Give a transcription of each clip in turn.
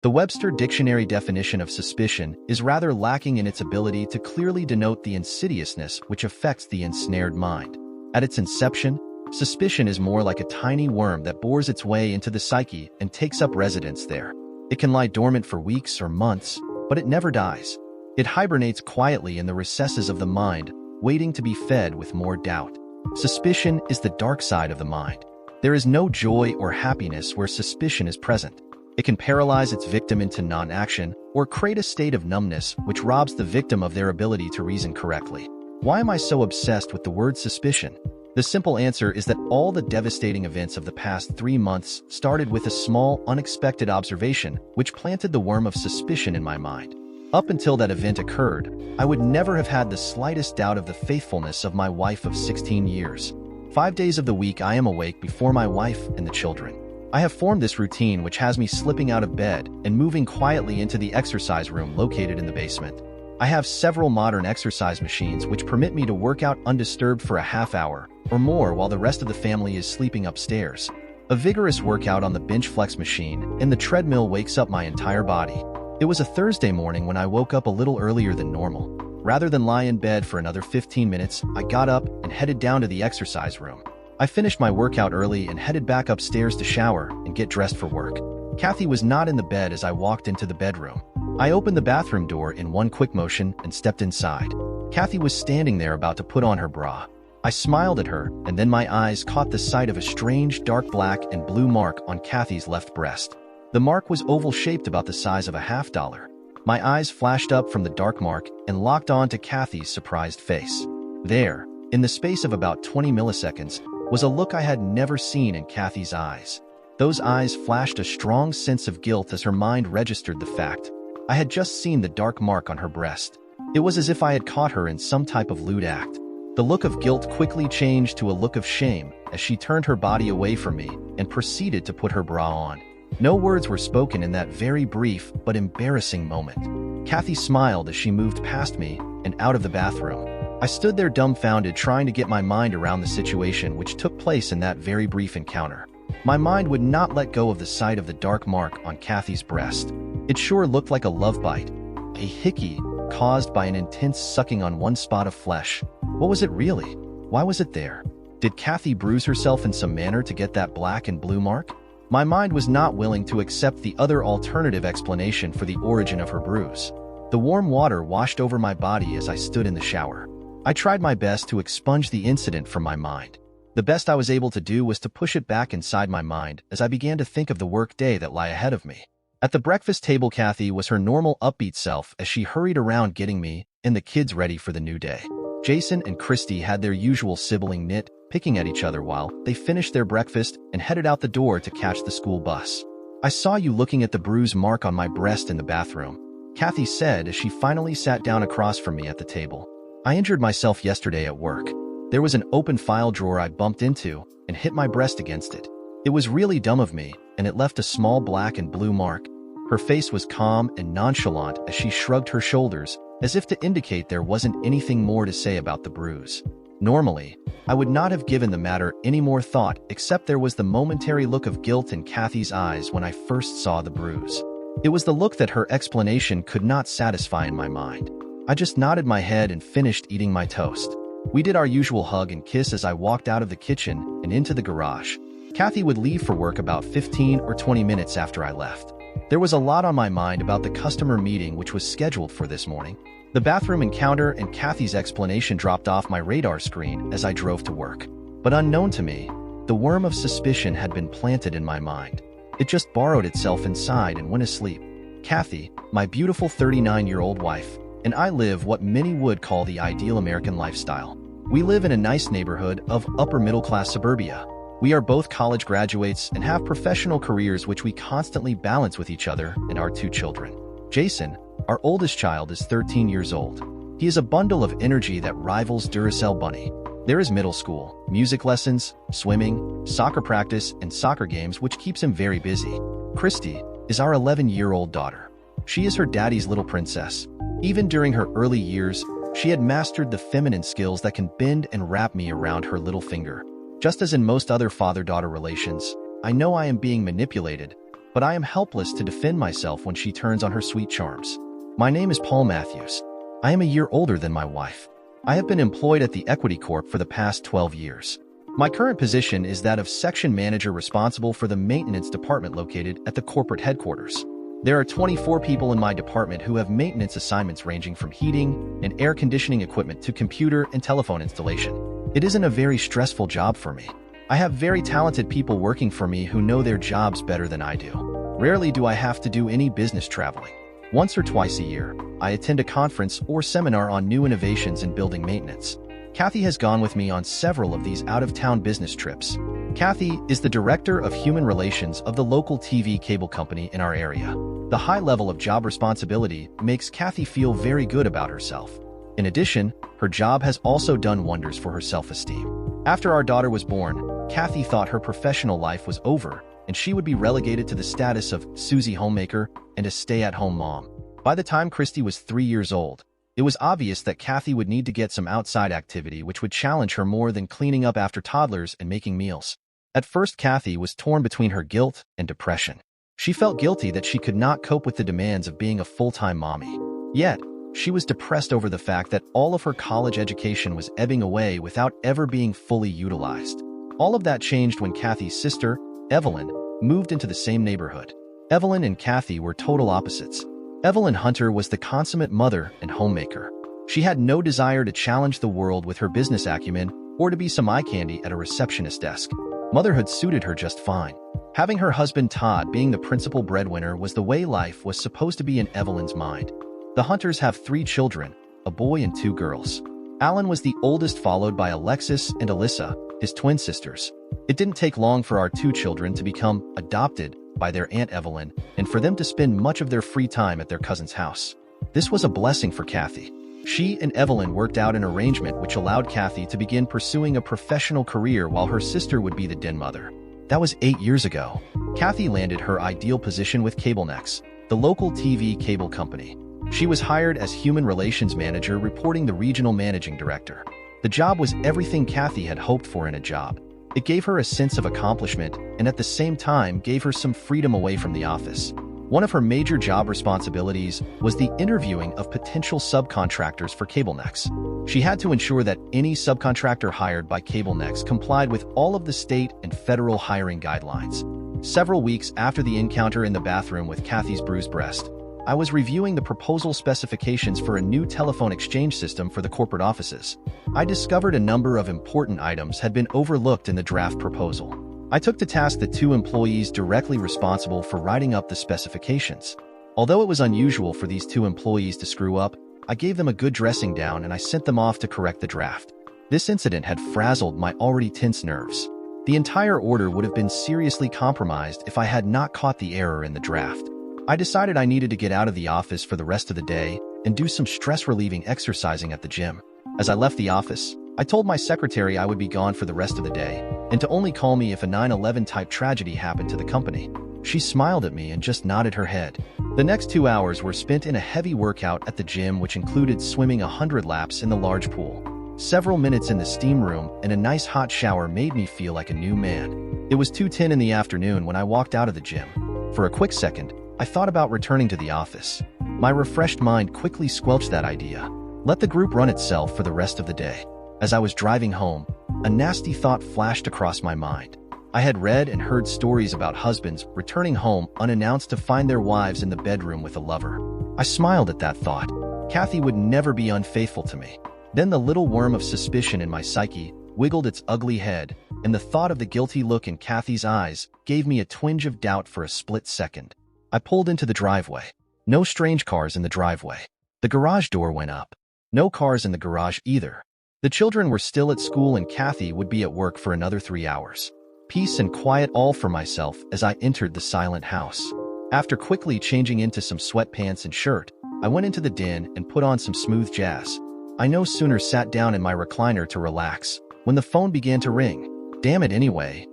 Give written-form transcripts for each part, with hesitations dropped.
The Webster Dictionary definition of suspicion is rather lacking in its ability to clearly denote the insidiousness which affects the ensnared mind. At its inception, suspicion is more like a tiny worm that bores its way into the psyche and takes up residence there. It can lie dormant for weeks or months, but it never dies. It hibernates quietly in the recesses of the mind, waiting to be fed with more doubt. Suspicion is the dark side of the mind. There is no joy or happiness where suspicion is present. It can paralyze its victim into non-action or create a state of numbness which robs the victim of their ability to reason correctly. Why am I so obsessed with the word suspicion? The simple answer is that all the devastating events of the past 3 months started with a small, unexpected observation which planted the worm of suspicion in my mind. Up until that event occurred, I would never have had the slightest doubt of the faithfulness of my wife of 16 years. 5 days of the week I am awake before my wife and the children. I have formed this routine which has me slipping out of bed and moving quietly into the exercise room located in the basement. I have several modern exercise machines which permit me to work out undisturbed for a half hour or more while the rest of the family is sleeping upstairs. A vigorous workout on the bench flex machine and the treadmill wakes up my entire body. It was a Thursday morning when I woke up a little earlier than normal. Rather than lie in bed for another 15 minutes, I got up and headed down to the exercise room. I finished my workout early and headed back upstairs to shower and get dressed for work. Kathy was not in the bed as I walked into the bedroom. I opened the bathroom door in one quick motion and stepped inside. Kathy was standing there about to put on her bra. I smiled at her, and then my eyes caught the sight of a strange dark black and blue mark on Kathy's left breast. The mark was oval-shaped about the size of a $50. My eyes flashed up from the dark mark and locked on to Kathy's surprised face. There, in the space of about 20 milliseconds, was a look I had never seen in Kathy's eyes. Those eyes flashed a strong sense of guilt as her mind registered the fact. I had just seen the dark mark on her breast. It was as if I had caught her in some type of lewd act. The look of guilt quickly changed to a look of shame as she turned her body away from me and proceeded to put her bra on. No words were spoken in that very brief but embarrassing moment. Kathy smiled as she moved past me and out of the bathroom. I stood there dumbfounded, trying to get my mind around the situation which took place in that very brief encounter. My mind would not let go of the sight of the dark mark on Kathy's breast. It sure looked like a love bite, a hickey caused by an intense sucking on one spot of flesh. What was it really? Why was it there? Did Kathy bruise herself in some manner to get that black and blue mark? My mind was not willing to accept the other alternative explanation for the origin of her bruise. The warm water washed over my body as I stood in the shower. I tried my best to expunge the incident from my mind. The best I was able to do was to push it back inside my mind as I began to think of the work day that lay ahead of me. At the breakfast table, Kathy was her normal upbeat self as she hurried around getting me and the kids ready for the new day. Jason and Christy had their usual sibling nit, picking at each other while they finished their breakfast and headed out the door to catch the school bus. "I saw you looking at the bruise mark on my breast in the bathroom," Kathy said as she finally sat down across from me at the table. "I injured myself yesterday at work. There was an open file drawer I bumped into and hit my breast against it. It was really dumb of me, and it left a small black and blue mark." Her face was calm and nonchalant as she shrugged her shoulders, as if to indicate there wasn't anything more to say about the bruise. Normally, I would not have given the matter any more thought, except there was the momentary look of guilt in Kathy's eyes when I first saw the bruise. It was the look that her explanation could not satisfy in my mind. I just nodded my head and finished eating my toast. We did our usual hug and kiss as I walked out of the kitchen and into the garage. Kathy would leave for work about 15 or 20 minutes after I left. There was a lot on my mind about the customer meeting which was scheduled for this morning. The bathroom encounter and Kathy's explanation dropped off my radar screen as I drove to work. But unknown to me, the worm of suspicion had been planted in my mind. It just burrowed itself inside and went asleep. Kathy, my beautiful 39-year-old wife, and I live what many would call the ideal American lifestyle. We live in a nice neighborhood of upper-middle-class suburbia. We are both college graduates and have professional careers which we constantly balance with each other and our 2 children. Jason, our oldest child, is 13 years old. He is a bundle of energy that rivals Duracell Bunny. There is middle school, music lessons, swimming, soccer practice, and soccer games which keeps him very busy. Christy is our 11-year-old daughter. She is her daddy's little princess. Even during her early years, she had mastered the feminine skills that can bend and wrap me around her little finger. Just as in most other father-daughter relations, I know I am being manipulated, but I am helpless to defend myself when she turns on her sweet charms. My name is Paul Matthews. I am a year older than my wife. I have been employed at the Equity Corp for the past 12 years. My current position is that of section manager responsible for the maintenance department located at the corporate headquarters. There are 24 people in my department who have maintenance assignments ranging from heating and air conditioning equipment to computer and telephone installation. It isn't a very stressful job for me. I have very talented people working for me who know their jobs better than I do. Rarely do I have to do any business traveling. Once or twice a year, I attend a conference or seminar on new innovations in building maintenance. Kathy has gone with me on several of these out-of-town business trips. Kathy is the Director of Human Relations of the local TV cable company in our area. The high level of job responsibility makes Kathy feel very good about herself. In addition, her job has also done wonders for her self-esteem. After our daughter was born, Kathy thought her professional life was over and she would be relegated to the status of Susie homemaker and a stay-at-home mom. By the time Christy was 3 years old, it was obvious that Kathy would need to get some outside activity which would challenge her more than cleaning up after toddlers and making meals. At first, Kathy was torn between her guilt and depression. She felt guilty that she could not cope with the demands of being a full-time mommy. Yet, she was depressed over the fact that all of her college education was ebbing away without ever being fully utilized. All of that changed when Kathy's sister, Evelyn, moved into the same neighborhood. Evelyn and Kathy were total opposites. Evelyn Hunter was the consummate mother and homemaker. She had no desire to challenge the world with her business acumen or to be some eye candy at a receptionist desk. Motherhood suited her just fine. Having her husband Todd being the principal breadwinner was the way life was supposed to be in Evelyn's mind. The Hunters have 3 children, a boy and 2 girls. Alan was the oldest, followed by Alexis and Alyssa, his twin sisters. It didn't take long for our 2 children to become adopted by their Aunt Evelyn and for them to spend much of their free time at their cousin's house. This was a blessing for Kathy. She and Evelyn worked out an arrangement which allowed Kathy to begin pursuing a professional career while her sister would be the den mother. That was 8 years ago. Kathy landed her ideal position with CableNex, the local TV cable company. She was hired as Human Relations Manager, reporting the Regional Managing Director. The job was everything Kathy had hoped for in a job. It gave her a sense of accomplishment and at the same time gave her some freedom away from the office. One of her major job responsibilities was the interviewing of potential subcontractors for CableNex. She had to ensure that any subcontractor hired by CableNex complied with all of the state and federal hiring guidelines. Several weeks after the encounter in the bathroom with Kathy's bruised breast, I was reviewing the proposal specifications for a new telephone exchange system for the corporate offices. I discovered a number of important items had been overlooked in the draft proposal. I took to task the 2 employees directly responsible for writing up the specifications. Although it was unusual for these 2 employees to screw up, I gave them a good dressing down and I sent them off to correct the draft. This incident had frazzled my already tense nerves. The entire order would have been seriously compromised if I had not caught the error in the draft. I decided I needed to get out of the office for the rest of the day and do some stress-relieving exercising at the gym. As I left the office, I told my secretary I would be gone for the rest of the day and to only call me if a 9/11 type tragedy happened to the company. She smiled at me and just nodded her head. The next 2 hours were spent in a heavy workout at the gym, which included swimming 100 laps in the large pool. Several minutes in the steam room and a nice hot shower made me feel like a new man. It was 2:10 in the afternoon when I walked out of the gym. For a quick second, I thought about returning to the office. My refreshed mind quickly squelched that idea. Let the group run itself for the rest of the day. As I was driving home, a nasty thought flashed across my mind. I had read and heard stories about husbands returning home unannounced to find their wives in the bedroom with a lover. I smiled at that thought. Kathy would never be unfaithful to me. Then the little worm of suspicion in my psyche wiggled its ugly head, and the thought of the guilty look in Kathy's eyes gave me a twinge of doubt for a split second. I pulled into the driveway. No strange cars in the driveway. The garage door went up. No cars in the garage either. The children were still at school and Kathy would be at work for another 3 hours. Peace and quiet all for myself as I entered the silent house. After quickly changing into some sweatpants and shirt, I went into the den and put on some smooth jazz. I no sooner sat down in my recliner to relax when the phone began to ring. Damn it anyway,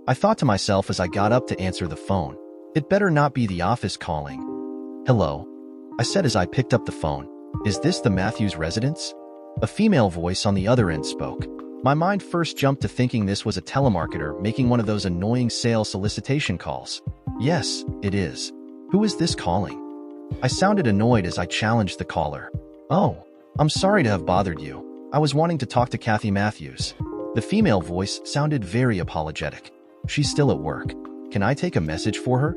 I thought to myself as I got up to answer the phone. It better not be the office calling. Hello, I said as I picked up the phone. Is this the Matthews residence? A female voice on the other end spoke. My mind first jumped to thinking this was a telemarketer making one of those annoying sales solicitation calls. Yes, it is. Who is this calling? I sounded annoyed as I challenged the caller. Oh, I'm sorry to have bothered you. I was wanting to talk to Kathy Matthews. The female voice sounded very apologetic. She's still at work. Can I take a message for her?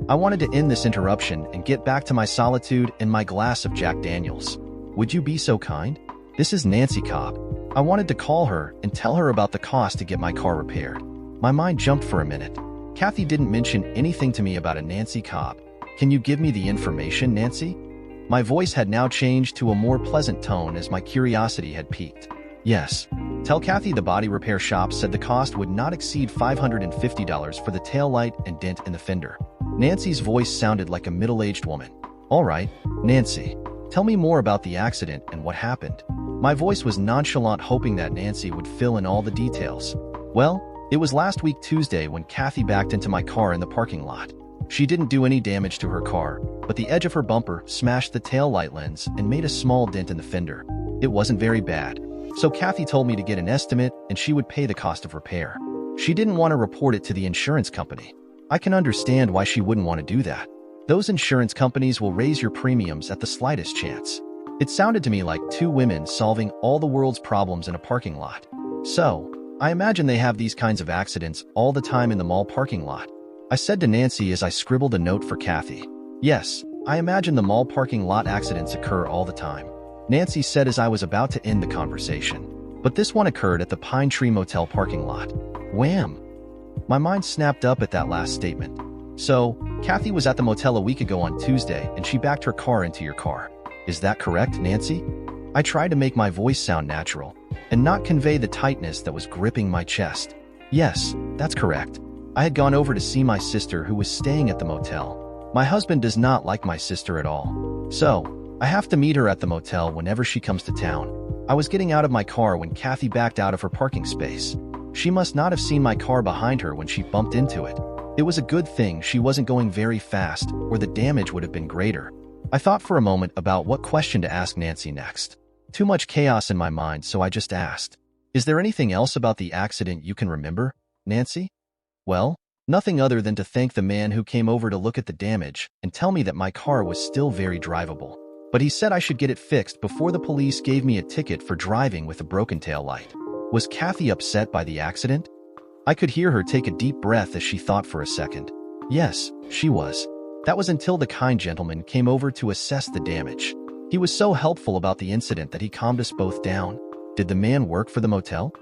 I wanted to end this interruption and get back to my solitude and my glass of Jack Daniels. Would you be so kind? This is Nancy Cobb. I wanted to call her and tell her about the cost to get my car repaired. My mind jumped for a minute. Kathy didn't mention anything to me about a Nancy Cobb. Can you give me the information, Nancy? My voice had now changed to a more pleasant tone as my curiosity had peaked. Yes. Tell Kathy the body repair shop said the cost would not exceed $550 for the taillight and dent in the fender. Nancy's voice sounded like a middle-aged woman. All right, Nancy. Tell me more about the accident and what happened. My voice was nonchalant, hoping that Nancy would fill in all the details. Well, it was last week Tuesday when Kathy backed into my car in the parking lot. She didn't do any damage to her car, but the edge of her bumper smashed the taillight lens and made a small dent in the fender. It wasn't very bad. So Kathy told me to get an estimate and she would pay the cost of repair. She didn't want to report it to the insurance company. I can understand why she wouldn't want to do that. Those insurance companies will raise your premiums at the slightest chance. It sounded to me like two women solving all the world's problems in a parking lot. So, I imagine they have these kinds of accidents all the time in the mall parking lot. I said to Nancy as I scribbled a note for Kathy. Yes, I imagine the mall parking lot accidents occur all the time. Nancy said as I was about to end the conversation. But this one occurred at the Pine Tree Motel parking lot. Wham! My mind snapped up at that last statement. So, Kathy was at the motel a week ago on Tuesday and she backed her car into your car. Is that correct, Nancy? I tried to make my voice sound natural and not convey the tightness that was gripping my chest. Yes, that's correct. I had gone over to see my sister who was staying at the motel. My husband does not like my sister at all. So, I have to meet her at the motel whenever she comes to town. I was getting out of my car when Kathy backed out of her parking space. She must not have seen my car behind her when she bumped into it. It was a good thing she wasn't going very fast, or the damage would have been greater. I thought for a moment about what question to ask Nancy next. Too much chaos in my mind, so I just asked, "Is there anything else about the accident you can remember, Nancy?" Well, nothing other than to thank the man who came over to look at the damage and tell me that my car was still very drivable. But he said I should get it fixed before the police gave me a ticket for driving with a broken taillight. Was Kathy upset by the accident? I could hear her take a deep breath as she thought for a second. Yes, she was. That was until the kind gentleman came over to assess the damage. He was so helpful about the incident that he calmed us both down. Did the man work for the motel?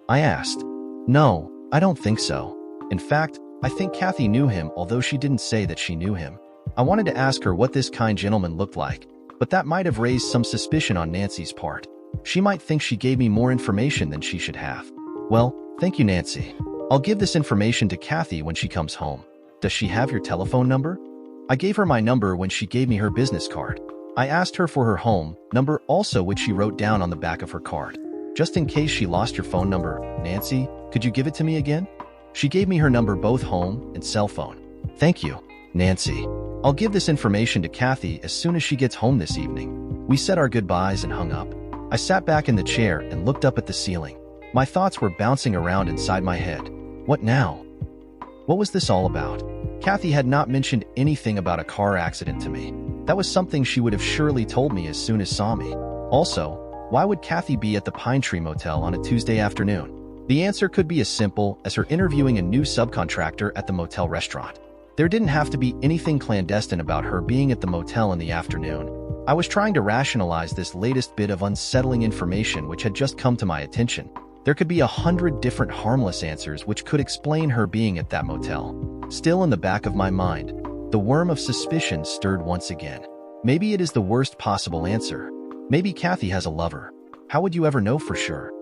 I asked. No, I don't think so. In fact, I think Kathy knew him, although she didn't say that she knew him. I wanted to ask her what this kind gentleman looked like, but that might have raised some suspicion on Nancy's part. She might think she gave me more information than she should have. Well, thank you, Nancy. I'll give this information to Kathy when she comes home. Does she have your telephone number? I gave her my number when she gave me her business card. I asked her for her home number also, which she wrote down on the back of her card. Just in case she lost your phone number, Nancy, could you give it to me again? She gave me her number, both home and cell phone. Thank you, Nancy. I'll give this information to Kathy as soon as she gets home this evening. We said our goodbyes and hung up. I sat back in the chair and looked up at the ceiling. My thoughts were bouncing around inside my head. What now? What was this all about? Kathy had not mentioned anything about a car accident to me. That was something she would have surely told me as soon as saw me. Also, why would Kathy be at the Pine Tree Motel on a Tuesday afternoon? The answer could be as simple as her interviewing a new subcontractor at the motel restaurant. There didn't have to be anything clandestine about her being at the motel in the afternoon. I was trying to rationalize this latest bit of unsettling information which had just come to my attention. There could be 100 different harmless answers which could explain her being at that motel. Still in the back of my mind, the worm of suspicion stirred once again. Maybe it is the worst possible answer. Maybe Kathy has a lover. How would you ever know for sure?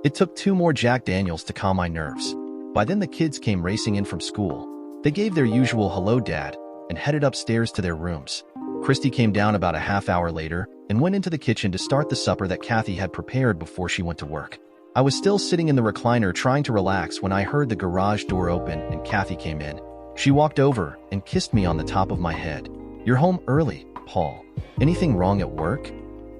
It took 2 more Jack Daniels to calm my nerves. By then the kids came racing in from school. They gave their usual "hello, Dad," and headed upstairs to their rooms. Christy came down about a half hour later and went into the kitchen to start the supper that Kathy had prepared before she went to work. I was still sitting in the recliner trying to relax when I heard the garage door open and Kathy came in. She walked over and kissed me on the top of my head. "You're home early, Paul. Anything wrong at work?"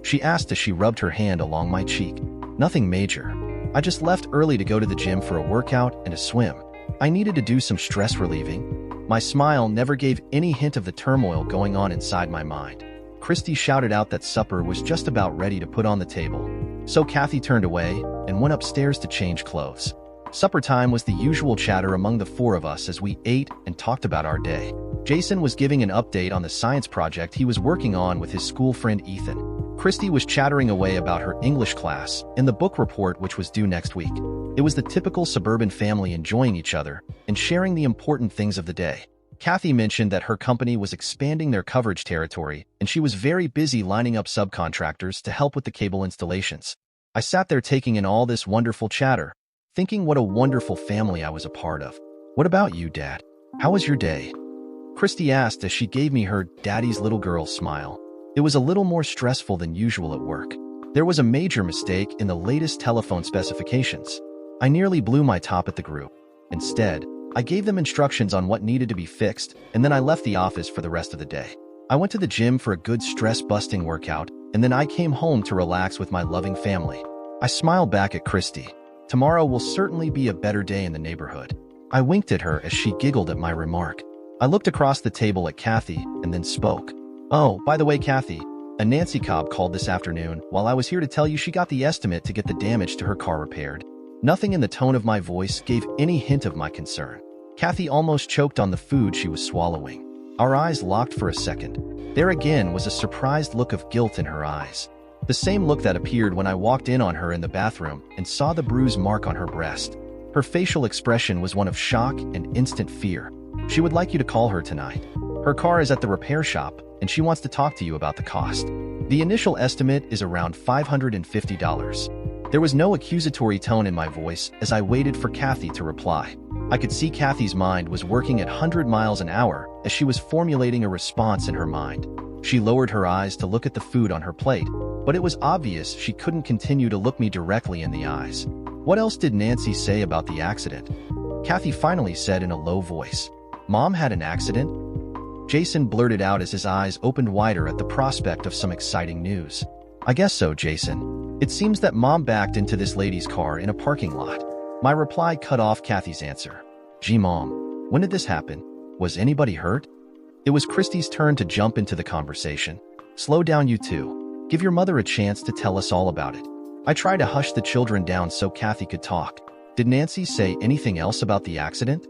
She asked as she rubbed her hand along my cheek. "Nothing major. I just left early to go to the gym for a workout and a swim. I needed to do some stress relieving. My smile never gave any hint of the turmoil going on inside my mind. Christy shouted out that supper was just about ready to put on the table. So Kathy turned away and went upstairs to change clothes. Supper time was the usual chatter among the four of us as we ate and talked about our day. Jason was giving an update on the science project he was working on with his school friend Ethan. Christy was chattering away about her English class and the book report which was due next week. It was the typical suburban family enjoying each other and sharing the important things of the day. Kathy mentioned that her company was expanding their coverage territory and she was very busy lining up subcontractors to help with the cable installations. I sat there taking in all this wonderful chatter, thinking what a wonderful family I was a part of. What about you, Dad? How was your day? Christy asked as she gave me her daddy's little girl smile. It was a little more stressful than usual at work. There was a major mistake in the latest telephone specifications. I nearly blew my top at the group. Instead, I gave them instructions on what needed to be fixed, and then I left the office for the rest of the day. I went to the gym for a good stress-busting workout, and then I came home to relax with my loving family. I smiled back at Christy. Tomorrow will certainly be a better day in the neighborhood. I winked at her as she giggled at my remark. I looked across the table at Kathy and then spoke. Oh, by the way, Kathy, a Nancy Cobb called this afternoon while I was here to tell you she got the estimate to get the damage to her car repaired. Nothing in the tone of my voice gave any hint of my concern. Kathy almost choked on the food she was swallowing. Our eyes locked for a second. There again was a surprised look of guilt in her eyes. The same look that appeared when I walked in on her in the bathroom and saw the bruise mark on her breast. Her facial expression was one of shock and instant fear. She would like you to call her tonight. Her car is at the repair shop, and she wants to talk to you about the cost. The initial estimate is around $550. There was no accusatory tone in my voice as I waited for Kathy to reply. I could see Kathy's mind was working at 100 miles an hour as she was formulating a response in her mind. She lowered her eyes to look at the food on her plate, but it was obvious she couldn't continue to look me directly in the eyes. What else did Nancy say about the accident? Kathy finally said in a low voice, "Mom had an accident?" Jason blurted out as his eyes opened wider at the prospect of some exciting news. "I guess so, Jason. It seems that Mom backed into this lady's car in a parking lot." My reply cut off Kathy's answer. "Gee, Mom, when did this happen? Was anybody hurt?" It was Christy's turn to jump into the conversation. "Slow down, you two. Give your mother a chance to tell us all about it." I tried to hush the children down so Kathy could talk. "Did Nancy say anything else about the accident?"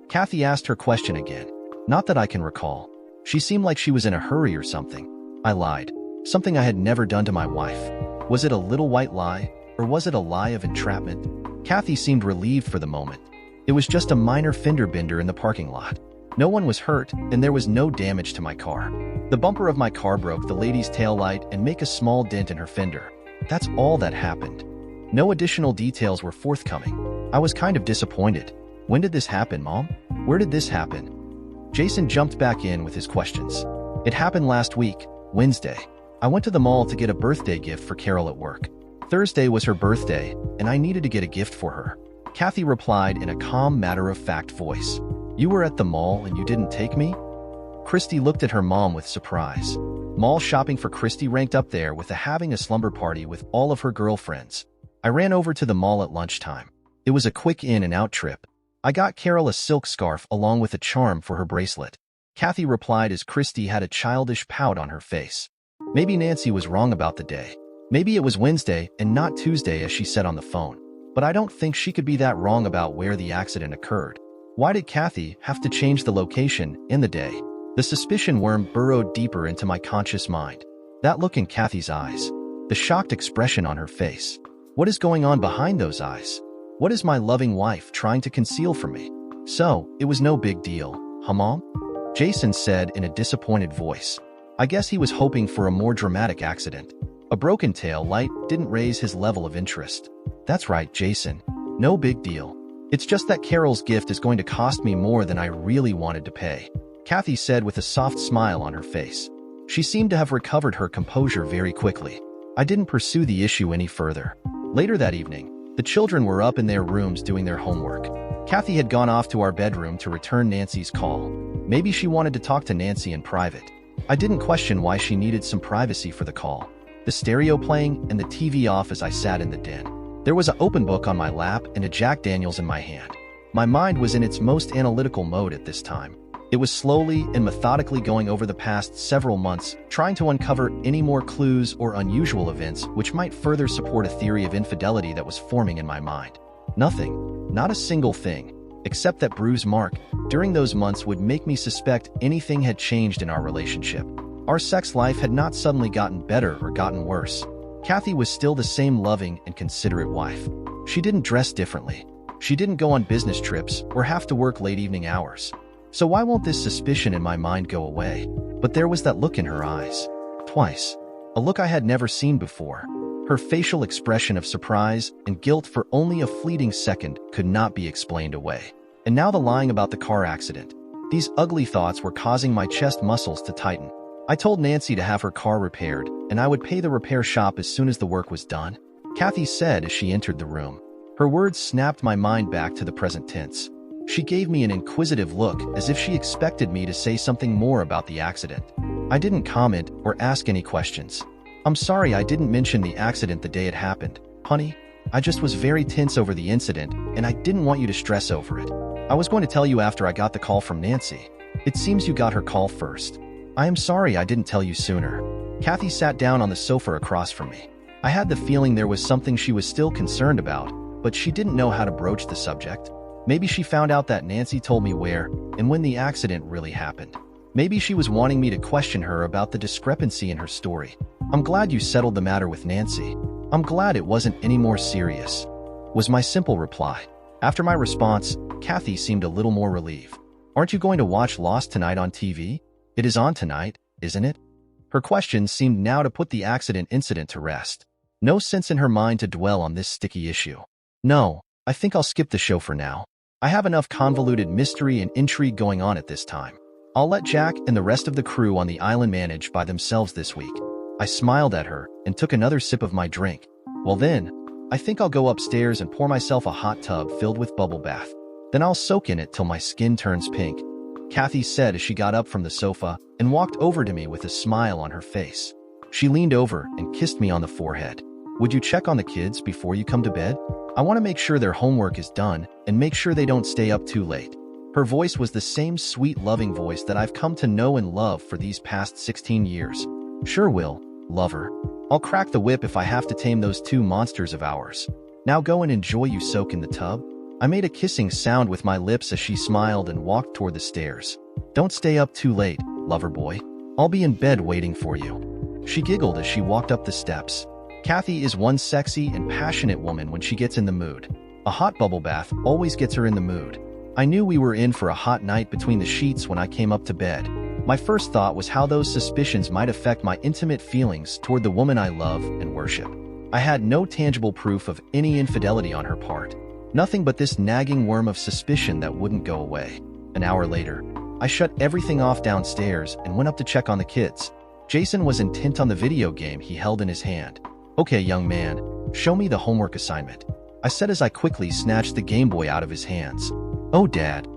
Kathy asked her question again. "Not that I can recall. She seemed like she was in a hurry or something." I lied. Something I had never done to my wife. Was it a little white lie, or was it a lie of entrapment? Kathy seemed relieved for the moment. It was just a minor fender bender in the parking lot. No one was hurt, and there was no damage to my car. The bumper of my car broke the lady's taillight and make a small dent in her fender. That's all that happened. No additional details were forthcoming. I was kind of disappointed. "When did this happen, Mom? Where did this happen?" Jason jumped back in with his questions. "It happened last week, Wednesday. I went to the mall to get a birthday gift for Carol at work. Thursday was her birthday, and I needed to get a gift for her." Kathy replied in a calm, matter-of-fact voice. "You were at the mall and you didn't take me?" Christy looked at her mom with surprise. Mall shopping for Christy ranked up there with having a slumber party with all of her girlfriends. I ran over to the mall at lunchtime. It was a quick in-and-out trip. I got Carol a silk scarf along with a charm for her bracelet. Kathy replied as Christy had a childish pout on her face. Maybe Nancy was wrong about the day. Maybe it was Wednesday and not Tuesday as she said on the phone. But I don't think she could be that wrong about where the accident occurred. Why did Kathy have to change the location and the day? The suspicion worm burrowed deeper into my conscious mind. That look in Kathy's eyes. The shocked expression on her face. What is going on behind those eyes? What is my loving wife trying to conceal from me? "So, it was no big deal, huh, Mom?" Jason said in a disappointed voice. I guess he was hoping for a more dramatic accident. A broken tail light didn't raise his level of interest. "That's right, Jason. No big deal. It's just that Carol's gift is going to cost me more than I really wanted to pay," Kathy said with a soft smile on her face. She seemed to have recovered her composure very quickly. I didn't pursue the issue any further. Later that evening, the children were up in their rooms doing their homework. Kathy had gone off to our bedroom to return Nancy's call. Maybe she wanted to talk to Nancy in private. I didn't question why she needed some privacy for the call. The stereo playing and the TV off as I sat in the den. There was an open book on my lap and a Jack Daniels in my hand. My mind was in its most analytical mode at this time. It was slowly and methodically going over the past several months, trying to uncover any more clues or unusual events which might further support a theory of infidelity that was forming in my mind. Nothing, not a single thing, except that bruised mark during those months would make me suspect anything had changed in our relationship. Our sex life had not suddenly gotten better or gotten worse. Kathy was still the same loving and considerate wife. She didn't dress differently. She didn't go on business trips or have to work late evening hours. So why won't this suspicion in my mind go away? But there was that look in her eyes. Twice. A look I had never seen before. Her facial expression of surprise and guilt for only a fleeting second could not be explained away. And now the lying about the car accident. These ugly thoughts were causing my chest muscles to tighten. I told Nancy to have her car repaired, and I would pay the repair shop as soon as the work was done. Kathy said as she entered the room. Her words snapped my mind back to the present tense. She gave me an inquisitive look as if she expected me to say something more about the accident. I didn't comment or ask any questions. I'm sorry I didn't mention the accident the day it happened, honey. I just was very tense over the incident, and I didn't want you to stress over it. I was going to tell you after I got the call from Nancy. It seems you got her call first. I am sorry I didn't tell you sooner. Kathy sat down on the sofa across from me. I had the feeling there was something she was still concerned about, but she didn't know how to broach the subject. Maybe she found out that Nancy told me where and when the accident really happened. Maybe she was wanting me to question her about the discrepancy in her story. I'm glad you settled the matter with Nancy. I'm glad it wasn't any more serious, was my simple reply. After my response, Kathy seemed a little more relieved. Aren't you going to watch Lost tonight on TV? It is on tonight, isn't it? Her question seemed now to put the accident incident to rest. No sense in her mind to dwell on this sticky issue. No, I think I'll skip the show for now. I have enough convoluted mystery and intrigue going on at this time. I'll let Jack and the rest of the crew on the island manage by themselves this week. I smiled at her and took another sip of my drink. Well then, I think I'll go upstairs and pour myself a hot tub filled with bubble bath. Then I'll soak in it till my skin turns pink, Kathy said as she got up from the sofa and walked over to me with a smile on her face. She leaned over and kissed me on the forehead. Would you check on the kids before you come to bed? I want to make sure their homework is done and make sure they don't stay up too late. Her voice was the same sweet, loving voice that I've come to know and love for these past 16 years. Sure will, lover. I'll crack the whip if I have to tame those two monsters of ours. Now go and enjoy you soak in the tub. I made a kissing sound with my lips as she smiled and walked toward the stairs. Don't stay up too late, lover boy. I'll be in bed waiting for you. She giggled as she walked up the steps. Kathy is one sexy and passionate woman when she gets in the mood. A hot bubble bath always gets her in the mood. I knew we were in for a hot night between the sheets when I came up to bed. My first thought was how those suspicions might affect my intimate feelings toward the woman I love and worship. I had no tangible proof of any infidelity on her part. Nothing but this nagging worm of suspicion that wouldn't go away. An hour later, I shut everything off downstairs and went up to check on the kids. Jason was intent on the video game he held in his hand. Okay, young man, show me the homework assignment, I said as I quickly snatched the Game Boy out of his hands. Oh, Dad.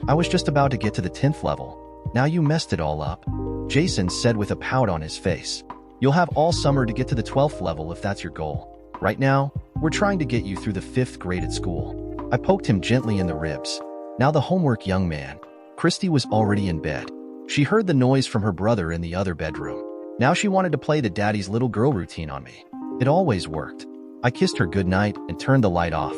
I was just about to get to the 10th level. Now you messed it all up, Jason said with a pout on his face. You'll have all summer to get to the 12th level if that's your goal. Right now, we're trying to get you through the 5th grade at school. I poked him gently in the ribs. Now the homework, young man. Christy was already in bed. She heard the noise from her brother in the other bedroom. Now she wanted to play the daddy's little girl routine on me. It always worked. I kissed her goodnight and turned the light off.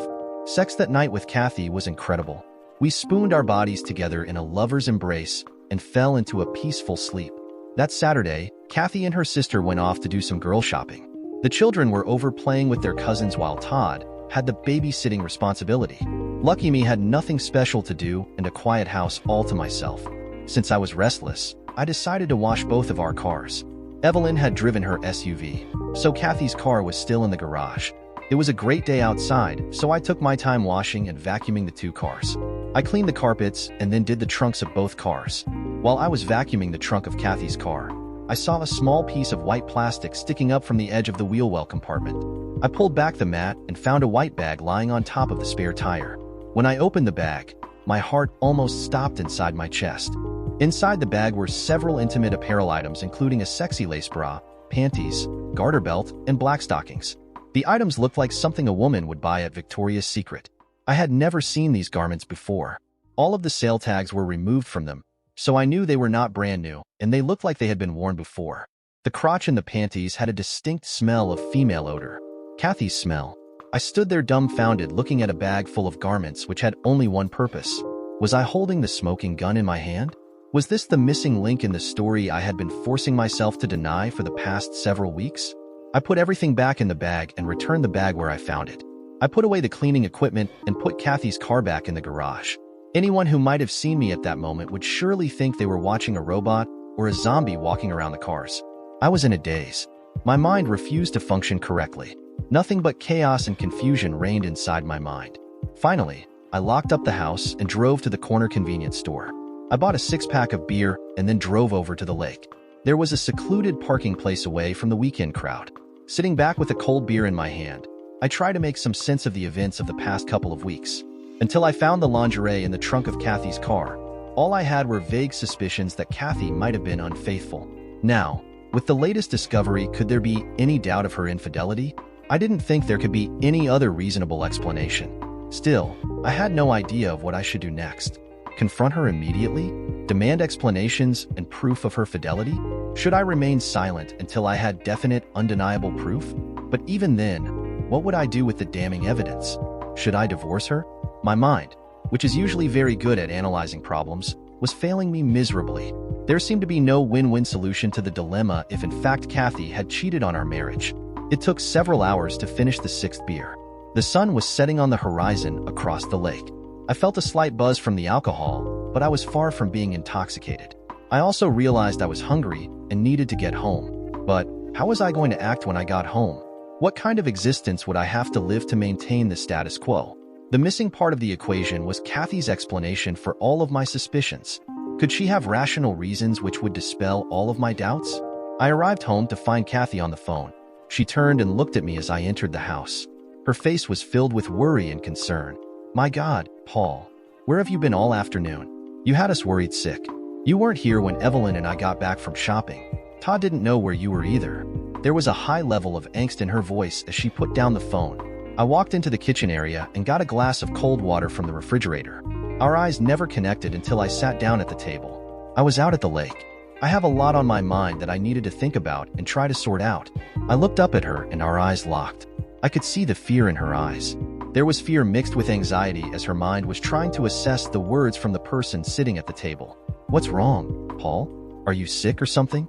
Sex that night with Kathy was incredible. We spooned our bodies together in a lover's embrace and fell into a peaceful sleep. That Saturday, Kathy and her sister went off to do some girl shopping. The children were over playing with their cousins while Todd had the babysitting responsibility. Lucky me had nothing special to do and a quiet house all to myself. Since I was restless, I decided to wash both of our cars. Evelyn had driven her SUV, so Kathy's car was still in the garage. It was a great day outside, so I took my time washing and vacuuming the two cars. I cleaned the carpets and then did the trunks of both cars. While I was vacuuming the trunk of Kathy's car, I saw a small piece of white plastic sticking up from the edge of the wheel well compartment. I pulled back the mat and found a white bag lying on top of the spare tire. When I opened the bag, my heart almost stopped inside my chest. Inside the bag were several intimate apparel items including a sexy lace bra, panties, garter belt, and black stockings. The items looked like something a woman would buy at Victoria's Secret. I had never seen these garments before. All of the sale tags were removed from them, so I knew they were not brand new, and they looked like they had been worn before. The crotch and the panties had a distinct smell of female odor. Kathy's smell. I stood there dumbfounded looking at a bag full of garments which had only one purpose. Was I holding the smoking gun in my hand? Was this the missing link in the story I had been forcing myself to deny for the past several weeks? I put everything back in the bag and returned the bag where I found it. I put away the cleaning equipment and put Kathy's car back in the garage. Anyone who might have seen me at that moment would surely think they were watching a robot or a zombie walking around the cars. I was in a daze. My mind refused to function correctly. Nothing but chaos and confusion reigned inside my mind. Finally, I locked up the house and drove to the corner convenience store. I bought a 6-pack of beer and then drove over to the lake. There was a secluded parking place away from the weekend crowd. Sitting back with a cold beer in my hand, I tried to make some sense of the events of the past couple of weeks. Until I found the lingerie in the trunk of Kathy's car, all I had were vague suspicions that Kathy might have been unfaithful. Now, with the latest discovery, could there be any doubt of her infidelity? I didn't think there could be any other reasonable explanation. Still, I had no idea of what I should do next. Confront her immediately? Demand explanations and proof of her fidelity? Should I remain silent until I had definite, undeniable proof? But even then, what would I do with the damning evidence? Should I divorce her? My mind, which is usually very good at analyzing problems, was failing me miserably. There seemed to be no win-win solution to the dilemma if in fact Kathy had cheated on our marriage. It took several hours to finish the 6th beer. The sun was setting on the horizon across the lake. I felt a slight buzz from the alcohol, but I was far from being intoxicated. I also realized I was hungry and needed to get home. But how was I going to act when I got home? What kind of existence would I have to live to maintain the status quo? The missing part of the equation was Kathy's explanation for all of my suspicions. Could she have rational reasons which would dispel all of my doubts? I arrived home to find Kathy on the phone. She turned and looked at me as I entered the house. Her face was filled with worry and concern. "My God, Paul, where have you been all afternoon? You had us worried sick. You weren't here when Evelyn and I got back from shopping. Todd didn't know where you were either." There was a high level of angst in her voice as she put down the phone. I walked into the kitchen area and got a glass of cold water from the refrigerator. Our eyes never connected until I sat down at the table. I was out at the lake. I have a lot on my mind that I needed to think about and try to sort out. I looked up at her and our eyes locked. I could see the fear in her eyes. There was fear mixed with anxiety as her mind was trying to assess the words from the person sitting at the table. "What's wrong, Paul? Are you sick or something?"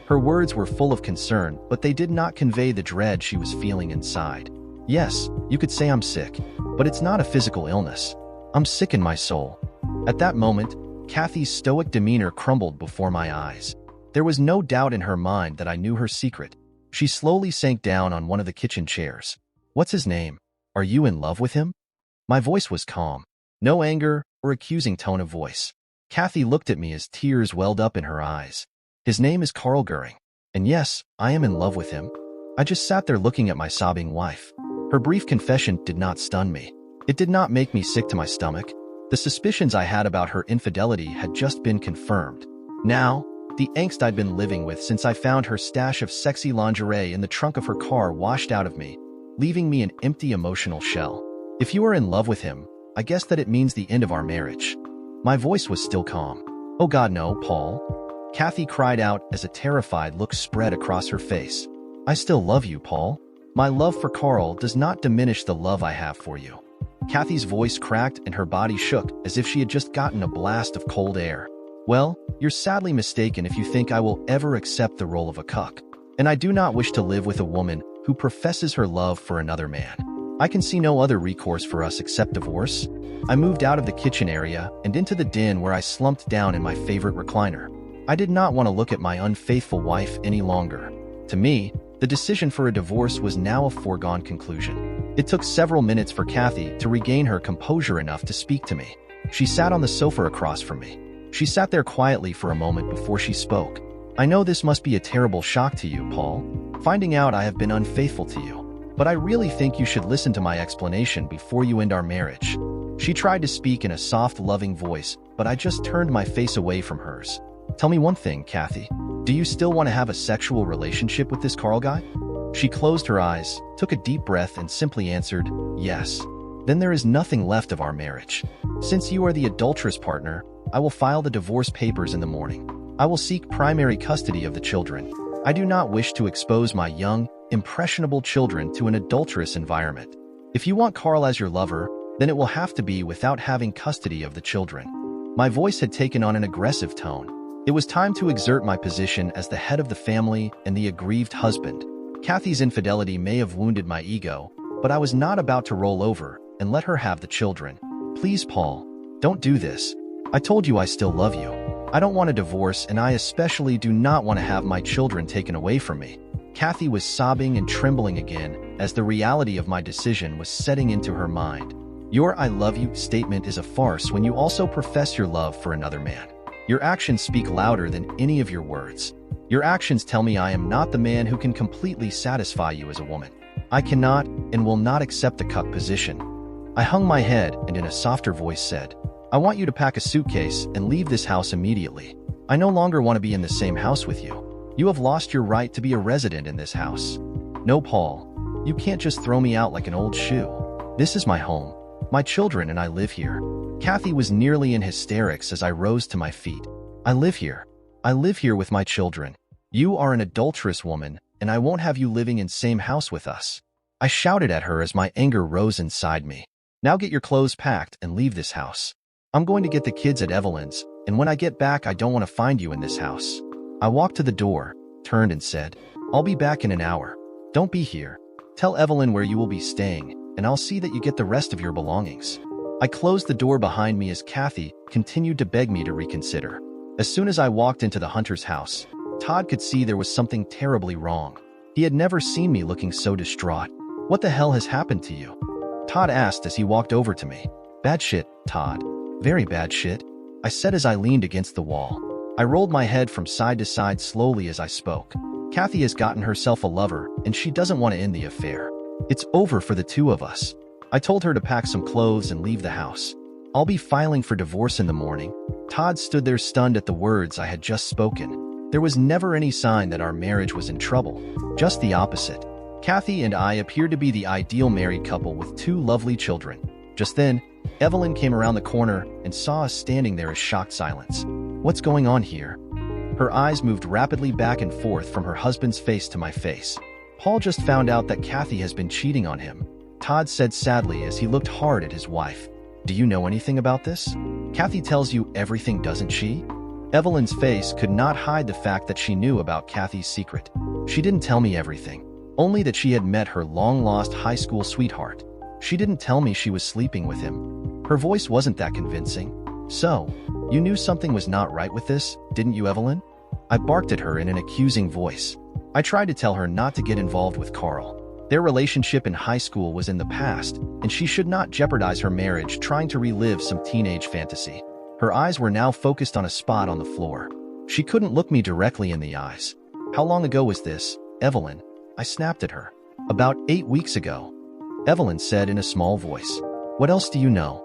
Her words were full of concern, but they did not convey the dread she was feeling inside. "Yes, you could say I'm sick, but it's not a physical illness. I'm sick in my soul." At that moment, Kathy's stoic demeanor crumbled before my eyes. There was no doubt in her mind that I knew her secret. She slowly sank down on one of the kitchen chairs. "What's his name? Are you in love with him?" My voice was calm. No anger or accusing tone of voice. Kathy looked at me as tears welled up in her eyes. "His name is Carl Goering. And yes, I am in love with him." I just sat there looking at my sobbing wife. Her brief confession did not stun me. It did not make me sick to my stomach. The suspicions I had about her infidelity had just been confirmed. Now, the angst I'd been living with since I found her stash of sexy lingerie in the trunk of her car washed out of me, leaving me an empty emotional shell. "If you are in love with him, I guess that it means the end of our marriage." My voice was still calm. "Oh God, no, Paul." Kathy cried out as a terrified look spread across her face. "I still love you, Paul. My love for Carl does not diminish the love I have for you." Kathy's voice cracked and her body shook as if she had just gotten a blast of cold air. "Well, you're sadly mistaken if you think I will ever accept the role of a cuck. And I do not wish to live with a woman who professes her love for another man. I can see no other recourse for us except divorce." I moved out of the kitchen area and into the den where I slumped down in my favorite recliner. I did not want to look at my unfaithful wife any longer. To me, the decision for a divorce was now a foregone conclusion. It took several minutes for Kathy to regain her composure enough to speak to me. She sat on the sofa across from me. She sat there quietly for a moment before she spoke. "I know this must be a terrible shock to you, Paul, finding out I have been unfaithful to you. But I really think you should listen to my explanation before you end our marriage." She tried to speak in a soft, loving voice, but I just turned my face away from hers. "Tell me one thing, Kathy. Do you still want to have a sexual relationship with this Carl guy?" She closed her eyes, took a deep breath, and simply answered, "Yes." "Then there is nothing left of our marriage. Since you are the adulterous partner, I will file the divorce papers in the morning. I will seek primary custody of the children. I do not wish to expose my young, impressionable children to an adulterous environment. If you want Carl as your lover, then it will have to be without having custody of the children." My voice had taken on an aggressive tone. It was time to exert my position as the head of the family and the aggrieved husband. Kathy's infidelity may have wounded my ego, but I was not about to roll over and let her have the children. "Please, Paul, don't do this. I told you I still love you. I don't want a divorce, and I especially do not want to have my children taken away from me." Kathy was sobbing and trembling again as the reality of my decision was setting into her mind. Your "I love you" statement is a farce when you also profess your love for another man. Your actions speak louder than any of your words. Your actions tell me I am not the man who can completely satisfy you as a woman. I cannot and will not accept the cuck position. I hung my head and in a softer voice said, "I want you to pack a suitcase and leave this house immediately. I no longer want to be in the same house with you. You have lost your right to be a resident in this house." "No, Paul. You can't just throw me out like an old shoe. This is my home. My children and I live here." Kathy was nearly in hysterics as I rose to my feet. "I live here. I live here with my children. You are an adulterous woman, and I won't have you living in the same house with us." I shouted at her as my anger rose inside me. "Now get your clothes packed and leave this house. I'm going to get the kids at Evelyn's, and when I get back, I don't want to find you in this house." I walked to the door, turned and said, "I'll be back in an hour. Don't be here. Tell Evelyn where you will be staying, and I'll see that you get the rest of your belongings." I closed the door behind me as Kathy continued to beg me to reconsider. As soon as I walked into the Hunter's house, Todd could see there was something terribly wrong. He had never seen me looking so distraught. "What the hell has happened to you?" Todd asked as he walked over to me. "Bad shit, Todd. Very bad shit," I said as I leaned against the wall. I rolled my head from side to side slowly as I spoke. "Kathy has gotten herself a lover, and she doesn't want to end the affair. It's over for the two of us." I told her to pack some clothes and leave the house. "I'll be filing for divorce in the morning." Todd stood there stunned at the words I had just spoken. There was never any sign that our marriage was in trouble, just the opposite. Kathy and I appeared to be the ideal married couple with two lovely children. Just then, Evelyn came around the corner and saw us standing there in shocked silence. "What's going on here?" Her eyes moved rapidly back and forth from her husband's face to my face. "Paul just found out that Kathy has been cheating on him," Todd said sadly as he looked hard at his wife. "Do you know anything about this? Kathy tells you everything, doesn't she?" Evelyn's face could not hide the fact that she knew about Kathy's secret. "She didn't tell me everything, only that she had met her long-lost high school sweetheart. She didn't tell me she was sleeping with him." Her voice wasn't that convincing. "So, you knew something was not right with this, didn't you, Evelyn?" I barked at her in an accusing voice. I tried to tell her not to get involved with Carl. Their relationship in high school was in the past, and she should not jeopardize her marriage trying to relive some teenage fantasy. Her eyes were now focused on a spot on the floor. She couldn't look me directly in the eyes. "How long ago was this, Evelyn?" I snapped at her. "About 8 weeks ago," Evelyn said in a small voice. "What else do you know?"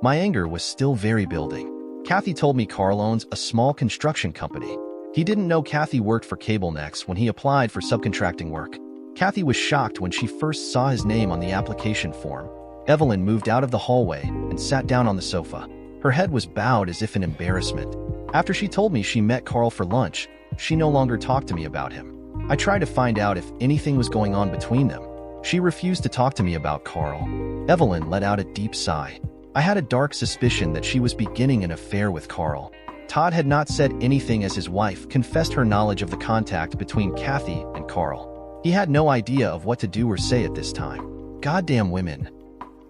My anger was still very building. Kathy told me Carl owns a small construction company. He didn't know Kathy worked for CableNext when he applied for subcontracting work. Kathy was shocked when she first saw his name on the application form. Evelyn moved out of the hallway and sat down on the sofa. Her head was bowed as if in embarrassment. After she told me she met Carl for lunch, she no longer talked to me about him. I tried to find out if anything was going on between them. She refused to talk to me about Carl. Evelyn let out a deep sigh. I had a dark suspicion that she was beginning an affair with Carl. Todd had not said anything as his wife confessed her knowledge of the contact between Kathy and Carl. He had no idea of what to do or say at this time. "Goddamn women."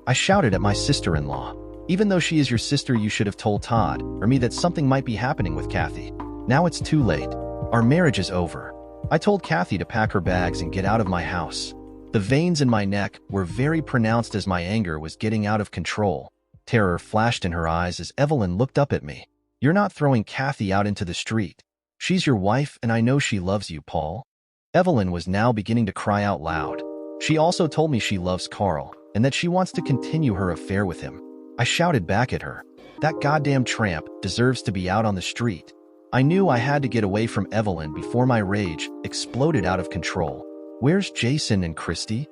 I shouted at my sister-in-law. "Even though she is your sister, you should have told Todd or me that something might be happening with Kathy. Now it's too late. Our marriage is over." I told Kathy to pack her bags and get out of my house. The veins in my neck were very pronounced as my anger was getting out of control. Terror flashed in her eyes as Evelyn looked up at me. "You're not throwing Kathy out into the street. She's your wife, and I know she loves you, Paul." Evelyn was now beginning to cry out loud. She also told me she loves Carl, and that she wants to continue her affair with him. I shouted back at her. "That goddamn tramp deserves to be out on the street." I knew I had to get away from Evelyn before my rage exploded out of control. Where's Jason and Christy?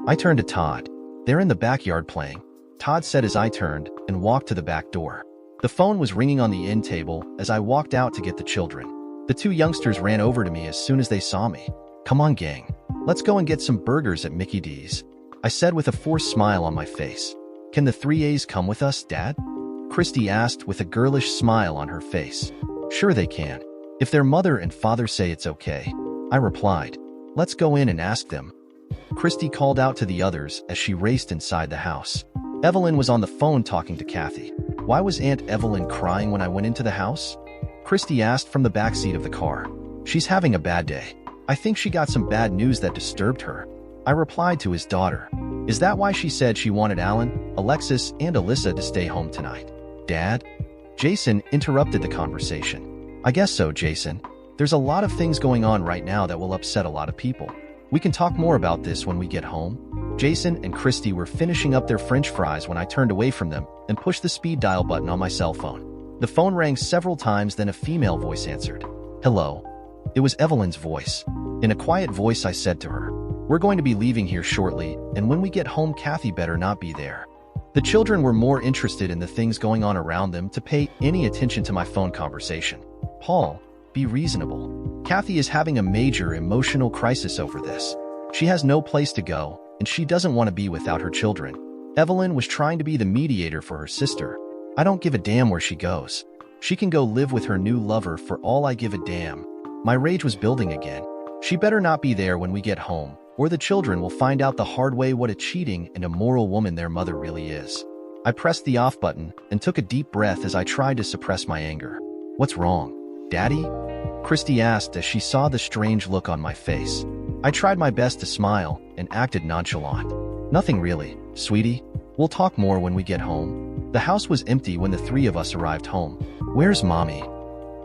I turned to Todd. They're in the backyard playing, Todd said as I turned and walked to the back door. The phone was ringing on the end table as I walked out to get the children. The two youngsters ran over to me as soon as they saw me. Come on, gang. Let's go and get some burgers at Mickey D's, I said with a forced smile on my face. Can the 3As come with us, Dad? Christy asked with a girlish smile on her face. Sure they can, if their mother and father say it's okay, I replied. Let's go in and ask them. Christy called out to the others as she raced inside the house. Evelyn was on the phone talking to Kathy. Why was Aunt Evelyn crying when I went into the house? Christy asked from the backseat of the car. She's having a bad day. I think she got some bad news that disturbed her, I replied to his daughter. Is that why she said she wanted Alan, Alexis, and Alyssa to stay home tonight? Dad? Jason interrupted the conversation. I guess so, Jason. There's a lot of things going on right now that will upset a lot of people. We can talk more about this when we get home. Jason and Christy were finishing up their French fries when I turned away from them and pushed the speed dial button on my cell phone. The phone rang several times, then a female voice answered. Hello. It was Evelyn's voice. In a quiet voice, I said to her, we're going to be leaving here shortly, and when we get home, Kathy better not be there. The children were more interested in the things going on around them to pay any attention to my phone conversation. Paul, be reasonable. Kathy is having a major emotional crisis over this. She has no place to go, and she doesn't want to be without her children. Evelyn was trying to be the mediator for her sister. I don't give a damn where she goes. She can go live with her new lover for all I give a damn. My rage was building again. She better not be there when we get home, or the children will find out the hard way what a cheating and immoral woman their mother really is. I pressed the off button and took a deep breath as I tried to suppress my anger. What's wrong, Daddy? Christy asked as she saw the strange look on my face. I tried my best to smile and acted nonchalant. Nothing really, sweetie. We'll talk more when we get home. The house was empty when the three of us arrived home. Where's Mommy?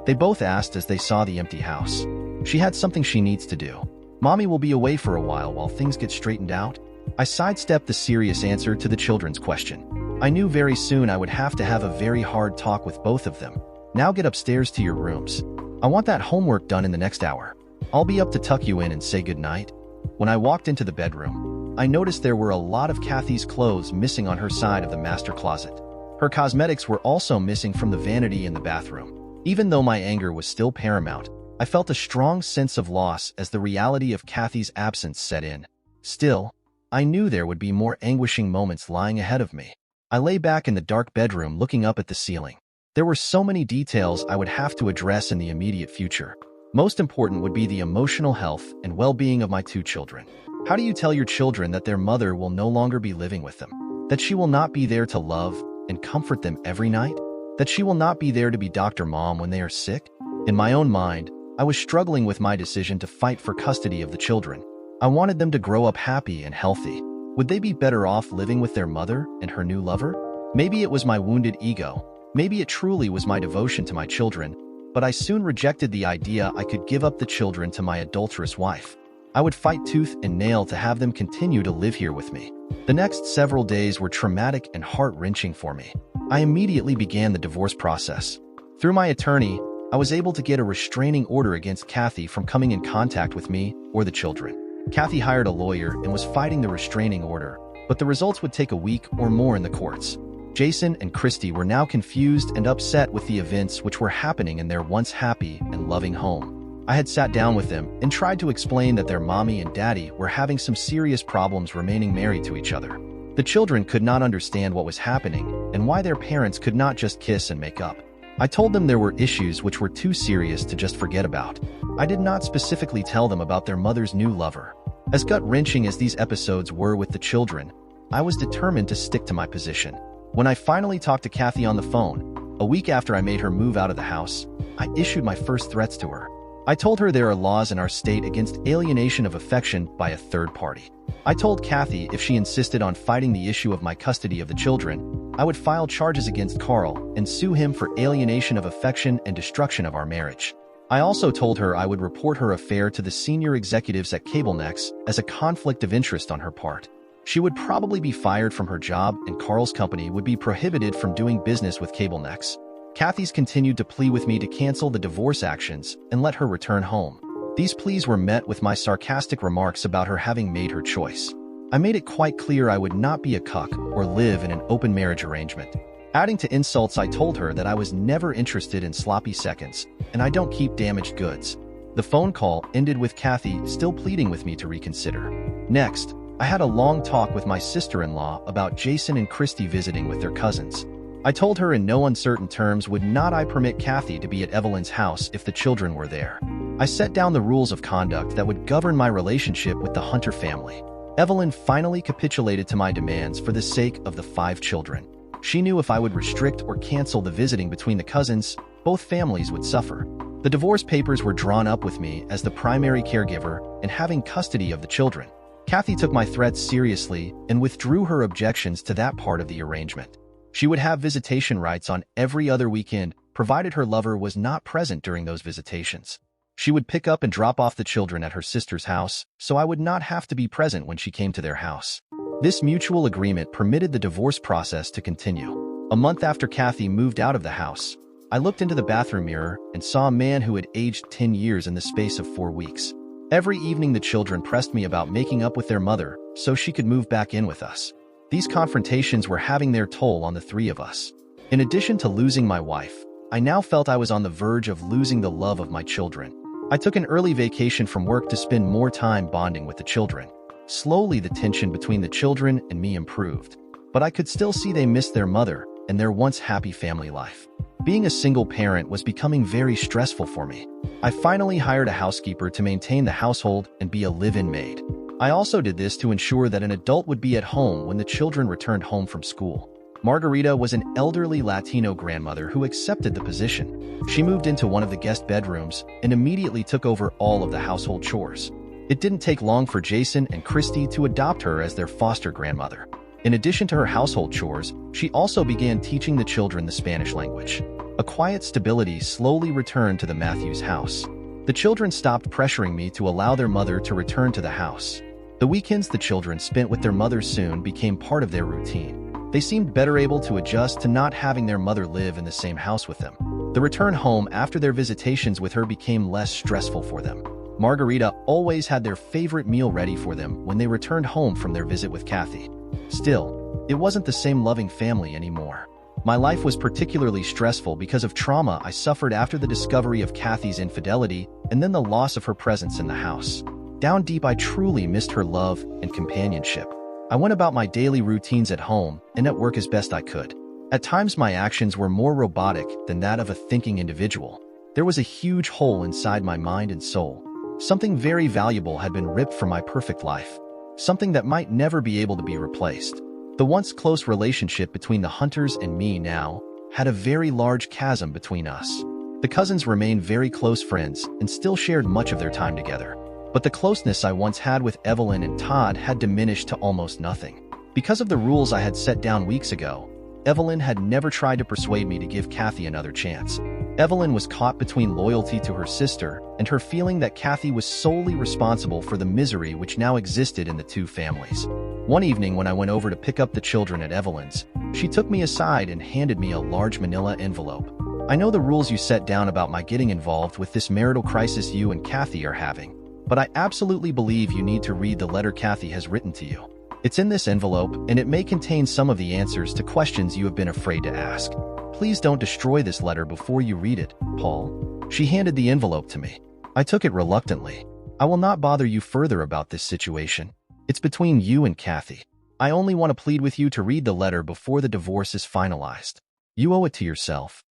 They both asked as they saw the empty house. She had something she needs to do. Mommy will be away for a while things get straightened out. I sidestepped the serious answer to the children's question. I knew very soon I would have to have a very hard talk with both of them. Now get upstairs to your rooms. I want that homework done in the next hour. I'll be up to tuck you in and say goodnight. When I walked into the bedroom, I noticed there were a lot of Kathy's clothes missing on her side of the master closet. Her cosmetics were also missing from the vanity in the bathroom. Even though my anger was still paramount, I felt a strong sense of loss as the reality of Kathy's absence set in. Still, I knew there would be more anguishing moments lying ahead of me. I lay back in the dark bedroom looking up at the ceiling. There were so many details I would have to address in the immediate future. Most important would be the emotional health and well-being of my two children. How do you tell your children that their mother will no longer be living with them? That she will not be there to love and comfort them every night? That she will not be there to be Dr. Mom when they are sick? In my own mind, I was struggling with my decision to fight for custody of the children. I wanted them to grow up happy and healthy. Would they be better off living with their mother and her new lover? Maybe it was my wounded ego. Maybe it truly was my devotion to my children, but I soon rejected the idea I could give up the children to my adulterous wife. I would fight tooth and nail to have them continue to live here with me. The next several days were traumatic and heart-wrenching for me. I immediately began the divorce process. Through my attorney, I was able to get a restraining order against Kathy from coming in contact with me or the children. Kathy hired a lawyer and was fighting the restraining order, but the results would take a week or more in the courts. Jason and Christy were now confused and upset with the events which were happening in their once happy and loving home. I had sat down with them and tried to explain that their mommy and daddy were having some serious problems remaining married to each other. The children could not understand what was happening and why their parents could not just kiss and make up. I told them there were issues which were too serious to just forget about. I did not specifically tell them about their mother's new lover. As gut-wrenching as these episodes were with the children, I was determined to stick to my position. When I finally talked to Kathy on the phone, a week after I made her move out of the house, I issued my first threats to her. I told her there are laws in our state against alienation of affection by a third party. I told Kathy if she insisted on fighting the issue of my custody of the children, I would file charges against Carl and sue him for alienation of affection and destruction of our marriage. I also told her I would report her affair to the senior executives at CableNex as a conflict of interest on her part. She would probably be fired from her job and Carl's company would be prohibited from doing business with CableNex. Kathy's continued to plead with me to cancel the divorce actions and let her return home. These pleas were met with my sarcastic remarks about her having made her choice. I made it quite clear I would not be a cuck or live in an open marriage arrangement. Adding to insults, I told her that I was never interested in sloppy seconds, and I don't keep damaged goods. The phone call ended with Kathy still pleading with me to reconsider. Next, I had a long talk with my sister-in-law about Jason and Christy visiting with their cousins. I told her in no uncertain terms would not I permit Kathy to be at Evelyn's house if the children were there. I set down the rules of conduct that would govern my relationship with the Hunter family. Evelyn finally capitulated to my demands for the sake of the 5 children. She knew if I would restrict or cancel the visiting between the cousins, both families would suffer. The divorce papers were drawn up with me as the primary caregiver and having custody of the children. Kathy took my threats seriously and withdrew her objections to that part of the arrangement. She would have visitation rights on every other weekend, provided her lover was not present during those visitations. She would pick up and drop off the children at her sister's house, so I would not have to be present when she came to their house. This mutual agreement permitted the divorce process to continue. A month after Kathy moved out of the house, I looked into the bathroom mirror and saw a man who had aged 10 years in the space of 4 weeks. Every evening the children pressed me about making up with their mother so she could move back in with us. These confrontations were having their toll on the 3 of us. In addition to losing my wife, I now felt I was on the verge of losing the love of my children. I took an early vacation from work to spend more time bonding with the children. Slowly, the tension between the children and me improved, but I could still see they missed their mother and their once happy family life. Being a single parent was becoming very stressful for me. I finally hired a housekeeper to maintain the household and be a live-in maid. I also did this to ensure that an adult would be at home when the children returned home from school. Margarita was an elderly Latino grandmother who accepted the position. She moved into one of the guest bedrooms and immediately took over all of the household chores. It didn't take long for Jason and Christy to adopt her as their foster grandmother. In addition to her household chores, she also began teaching the children the Spanish language. A quiet stability slowly returned to the Matthews house. The children stopped pressuring me to allow their mother to return to the house. The weekends the children spent with their mother soon became part of their routine. They seemed better able to adjust to not having their mother live in the same house with them. The return home after their visitations with her became less stressful for them. Margarita always had their favorite meal ready for them when they returned home from their visit with Kathy. Still, it wasn't the same loving family anymore. My life was particularly stressful because of trauma I suffered after the discovery of Kathy's infidelity and then the loss of her presence in the house. Down deep, I truly missed her love and companionship. I went about my daily routines at home and at work as best I could. At times, my actions were more robotic than that of a thinking individual. There was a huge hole inside my mind and soul. Something very valuable had been ripped from my perfect life. Something that might never be able to be replaced. The once close relationship between the Hunters and me now had a very large chasm between us. The cousins remained very close friends and still shared much of their time together. But the closeness I once had with Evelyn and Todd had diminished to almost nothing. Because of the rules I had set down weeks ago, Evelyn had never tried to persuade me to give Kathy another chance. Evelyn was caught between loyalty to her sister and her feeling that Kathy was solely responsible for the misery which now existed in the 2 families. One evening when I went over to pick up the children at Evelyn's, she took me aside and handed me a large manila envelope. I know the rules you set down about my getting involved with this marital crisis you and Kathy are having, but I absolutely believe you need to read the letter Kathy has written to you. It's in this envelope, and it may contain some of the answers to questions you have been afraid to ask. Please don't destroy this letter before you read it, Paul. She handed the envelope to me. I took it reluctantly. I will not bother you further about this situation. It's between you and Kathy. I only want to plead with you to read the letter before the divorce is finalized. You owe it to yourself.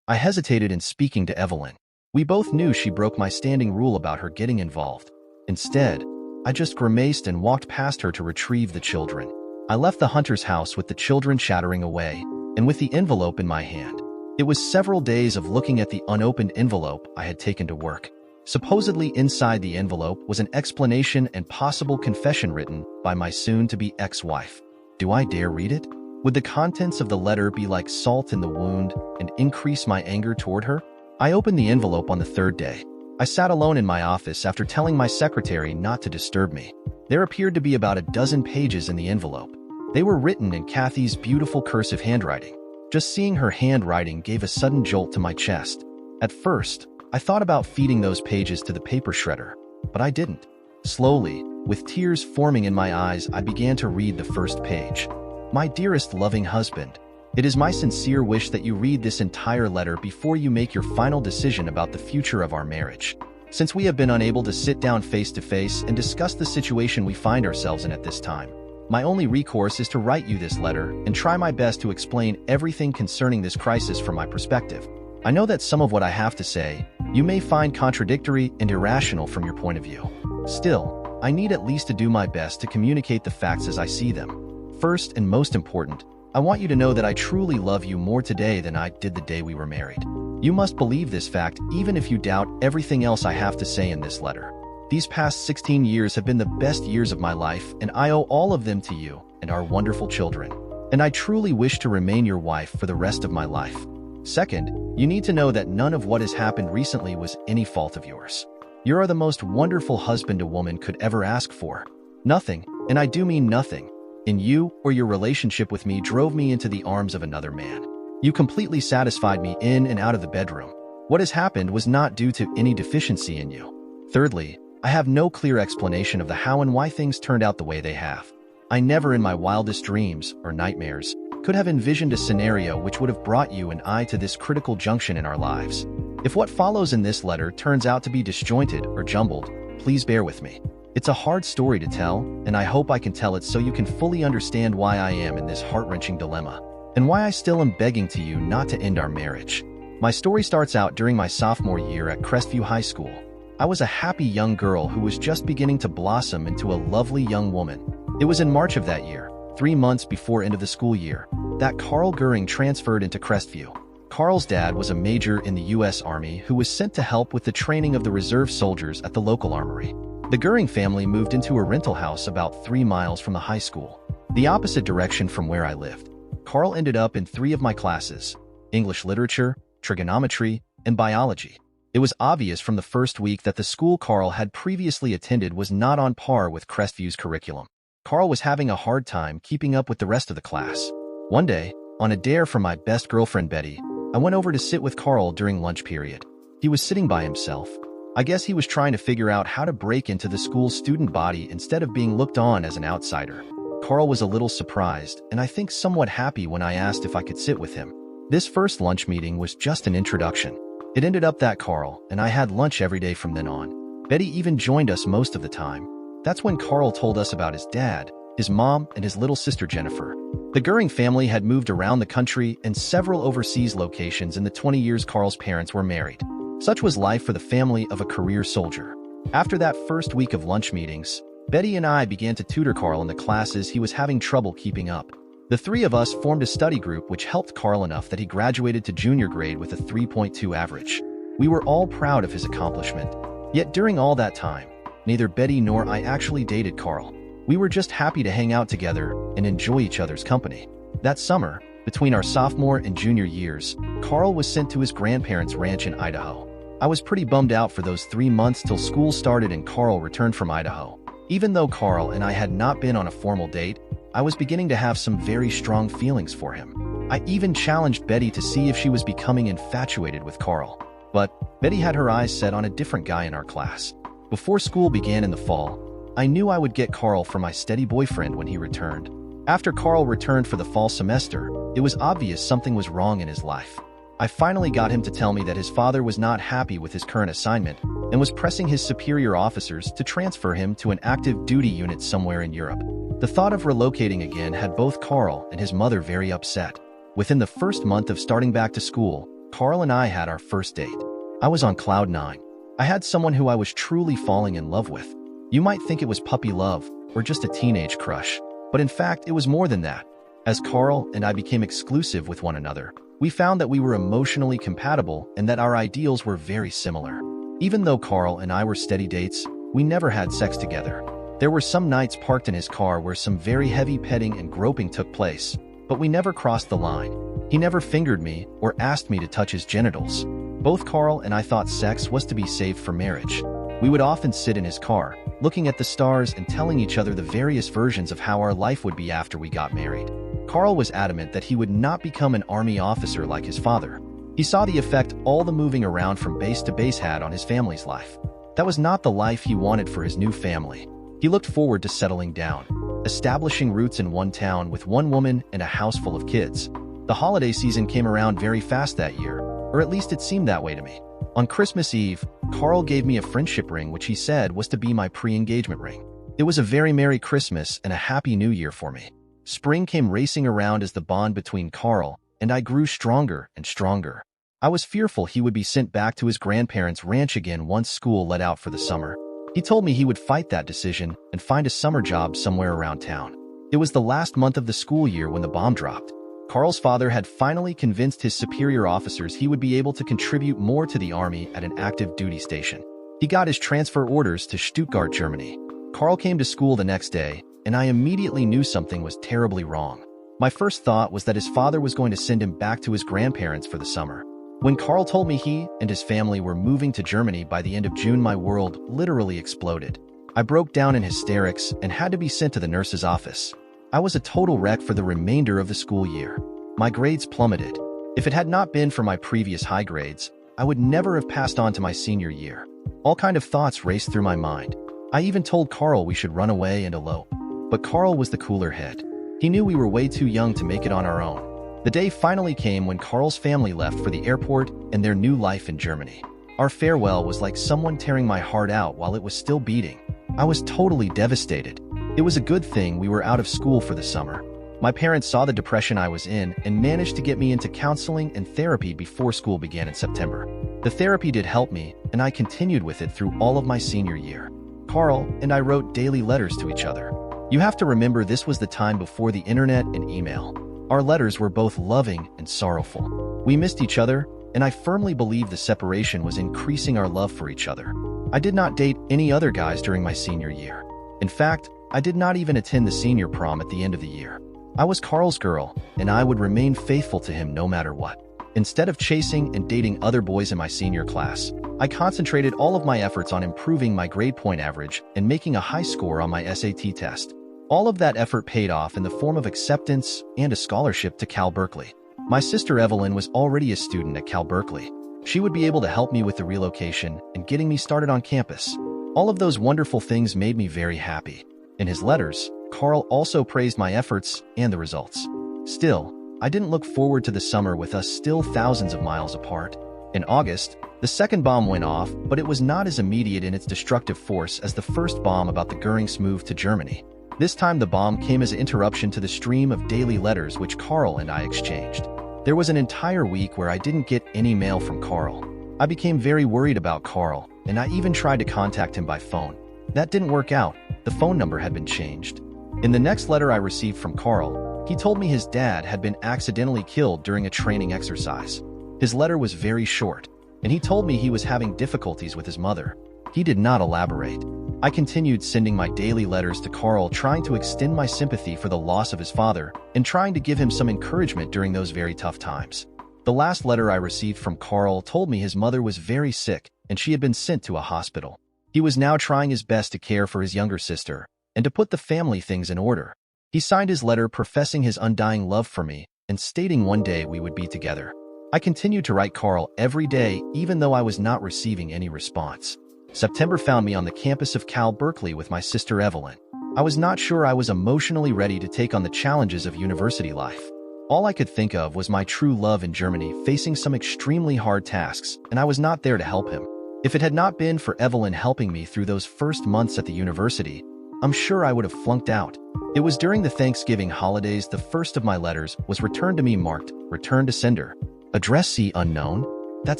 I hesitated in speaking to Evelyn. We both knew she broke my standing rule about her getting involved. Instead, I just grimaced and walked past her to retrieve the children. I left the Hunter's house with the children chattering away, and with the envelope in my hand. It was several days of looking at the unopened envelope I had taken to work. Supposedly inside the envelope was an explanation and possible confession written by my soon-to-be ex-wife. Do I dare read it? Would the contents of the letter be like salt in the wound and increase my anger toward her? I opened the envelope on the 3rd day. I sat alone in my office after telling my secretary not to disturb me. There appeared to be about a dozen pages in the envelope. They were written in Kathy's beautiful cursive handwriting. Just seeing her handwriting gave a sudden jolt to my chest. At first, I thought about feeding those pages to the paper shredder, but I didn't. Slowly, with tears forming in my eyes, I began to read the first page. My dearest loving husband, it is my sincere wish that you read this entire letter before you make your final decision about the future of our marriage. Since we have been unable to sit down face to face and discuss the situation we find ourselves in at this time, my only recourse is to write you this letter and try my best to explain everything concerning this crisis from my perspective. I know that some of what I have to say you may find contradictory and irrational from your point of view. Still, I need at least to do my best to communicate the facts as I see them. First and most important, I want you to know that I truly love you more today than I did the day we were married. You must believe this fact even if you doubt everything else I have to say in this letter. These past 16 years have been the best years of my life, and I owe all of them to you and our wonderful children. And I truly wish to remain your wife for the rest of my life. Second, you need to know that none of what has happened recently was any fault of yours. You are the most wonderful husband a woman could ever ask for. Nothing, and I do mean nothing, in you or your relationship with me drove me into the arms of another man. You completely satisfied me in and out of the bedroom. What has happened was not due to any deficiency in you. Thirdly, I have no clear explanation of the how and why things turned out the way they have. I never in my wildest dreams or nightmares could have envisioned a scenario which would have brought you and I to this critical junction in our lives. If what follows in this letter turns out to be disjointed or jumbled, please bear with me. It's a hard story to tell, and I hope I can tell it so you can fully understand why I am in this heart-wrenching dilemma, and why I still am begging to you not to end our marriage. My story starts out during my sophomore year at Crestview High School. I was a happy young girl who was just beginning to blossom into a lovely young woman. It was in March of that year, 3 months before end of the school year, that Carl Goering transferred into Crestview. Carl's dad was a major in the U.S. Army who was sent to help with the training of the reserve soldiers at the local armory. The Goering family moved into a rental house about 3 miles from the high school, the opposite direction from where I lived. Carl ended up in 3 of my classes: English literature, trigonometry, and biology. It was obvious from the first week that the school Carl had previously attended was not on par with Crestview's curriculum. Carl was having a hard time keeping up with the rest of the class. One day, on a dare from my best girlfriend Betty, I went over to sit with Carl during lunch period. He was sitting by himself. I guess he was trying to figure out how to break into the school's student body instead of being looked on as an outsider. Carl was a little surprised, and I think somewhat happy when I asked if I could sit with him. This first lunch meeting was just an introduction. It ended up that Carl and I had lunch every day from then on. Betty even joined us most of the time. That's when Carl told us about his dad, his mom, and his little sister Jennifer. The Goering family had moved around the country and several overseas locations in the 20 years Carl's parents were married. Such was life for the family of a career soldier. After that first week of lunch meetings, Betty and I began to tutor Carl in the classes he was having trouble keeping up. The 3 of us formed a study group which helped Carl enough that he graduated to junior grade with a 3.2 average. We were all proud of his accomplishment. Yet during all that time, neither Betty nor I actually dated Carl. We were just happy to hang out together and enjoy each other's company. That summer, between our sophomore and junior years, Carl was sent to his grandparents' ranch in Idaho. I was pretty bummed out for those 3 months till school started and Carl returned from Idaho. Even though Carl and I had not been on a formal date, I was beginning to have some very strong feelings for him. I even challenged Betty to see if she was becoming infatuated with Carl. But Betty had her eyes set on a different guy in our class. Before school began in the fall, I knew I would get Carl for my steady boyfriend when he returned. After Carl returned for the fall semester, it was obvious something was wrong in his life. I finally got him to tell me that his father was not happy with his current assignment and was pressing his superior officers to transfer him to an active duty unit somewhere in Europe. The thought of relocating again had both Carl and his mother very upset. Within the first month of starting back to school, Carl and I had our first date. I was on cloud 9. I had someone who I was truly falling in love with. You might think it was puppy love or just a teenage crush, but in fact it was more than that. As Carl and I became exclusive with one another, we found that we were emotionally compatible and that our ideals were very similar. Even though Carl and I were steady dates, we never had sex together. There were some nights parked in his car where some very heavy petting and groping took place, but we never crossed the line. He never fingered me or asked me to touch his genitals. Both Carl and I thought sex was to be saved for marriage. We would often sit in his car, looking at the stars and telling each other the various versions of how our life would be after we got married. Carl was adamant that he would not become an army officer like his father. He saw the effect all the moving around from base to base had on his family's life. That was not the life he wanted for his new family. He looked forward to settling down, establishing roots in one town with one woman and a house full of kids. The holiday season came around very fast that year, or at least it seemed that way to me. On Christmas Eve, Carl gave me a friendship ring which he said was to be my pre-engagement ring. It was a very Merry Christmas and a Happy New Year for me. Spring came racing around as the bond between Carl and I grew stronger and stronger. I was fearful he would be sent back to his grandparents' ranch again once school let out for the summer. He told me he would fight that decision and find a summer job somewhere around town. It was the last month of the school year when the bomb dropped. Carl's father had finally convinced his superior officers he would be able to contribute more to the army at an active duty station. He got his transfer orders to Stuttgart, Germany. Carl came to school the next day, and I immediately knew something was terribly wrong. My first thought was that his father was going to send him back to his grandparents for the summer. When Carl told me he and his family were moving to Germany by the end of June, my world literally exploded. I broke down in hysterics and had to be sent to the nurse's office. I was a total wreck for the remainder of the school year. My grades plummeted. If it had not been for my previous high grades, I would never have passed on to my senior year. All kind of thoughts raced through my mind. I even told Carl we should run away and elope. But Carl was the cooler head. He knew we were way too young to make it on our own. The day finally came when Carl's family left for the airport and their new life in Germany. Our farewell was like someone tearing my heart out while it was still beating. I was totally devastated. It was a good thing we were out of school for the summer. My parents saw the depression I was in and managed to get me into counseling and therapy before school began in September. The therapy did help me, and I continued with it through all of my senior year. Carl and I wrote daily letters to each other. You have to remember this was the time before the internet and email. Our letters were both loving and sorrowful. We missed each other, and I firmly believe the separation was increasing our love for each other. I did not date any other guys during my senior year. In fact, I did not even attend the senior prom at the end of the year. I was Carl's girl, and I would remain faithful to him no matter what. Instead of chasing and dating other boys in my senior class, I concentrated all of my efforts on improving my grade point average and making a high score on my SAT test. All of that effort paid off in the form of acceptance and a scholarship to Cal Berkeley. My sister Evelyn was already a student at Cal Berkeley. She would be able to help me with the relocation and getting me started on campus. All of those wonderful things made me very happy. In his letters, Carl also praised my efforts and the results. Still, I didn't look forward to the summer with us still thousands of miles apart. In August, the second bomb went off, but it was not as immediate in its destructive force as the first bomb about the Goering's move to Germany. This time the bomb came as an interruption to the stream of daily letters which Carl and I exchanged. There was an entire week where I didn't get any mail from Carl. I became very worried about Carl, and I even tried to contact him by phone. That didn't work out. The phone number had been changed. In the next letter I received from Carl, he told me his dad had been accidentally killed during a training exercise. His letter was very short, and he told me he was having difficulties with his mother. He did not elaborate. I continued sending my daily letters to Carl, trying to extend my sympathy for the loss of his father and trying to give him some encouragement during those very tough times. The last letter I received from Carl told me his mother was very sick and she had been sent to a hospital. He was now trying his best to care for his younger sister and to put the family things in order. He signed his letter professing his undying love for me and stating one day we would be together. I continued to write Carl every day even though I was not receiving any response. September found me on the campus of Cal Berkeley with my sister Evelyn. I was not sure I was emotionally ready to take on the challenges of university life. All I could think of was my true love in Germany facing some extremely hard tasks, and I was not there to help him. If it had not been for Evelyn helping me through those first months at the university, I'm sure I would have flunked out. It was during the Thanksgiving holidays the first of my letters was returned to me marked, "Return to sender. Addressee unknown." That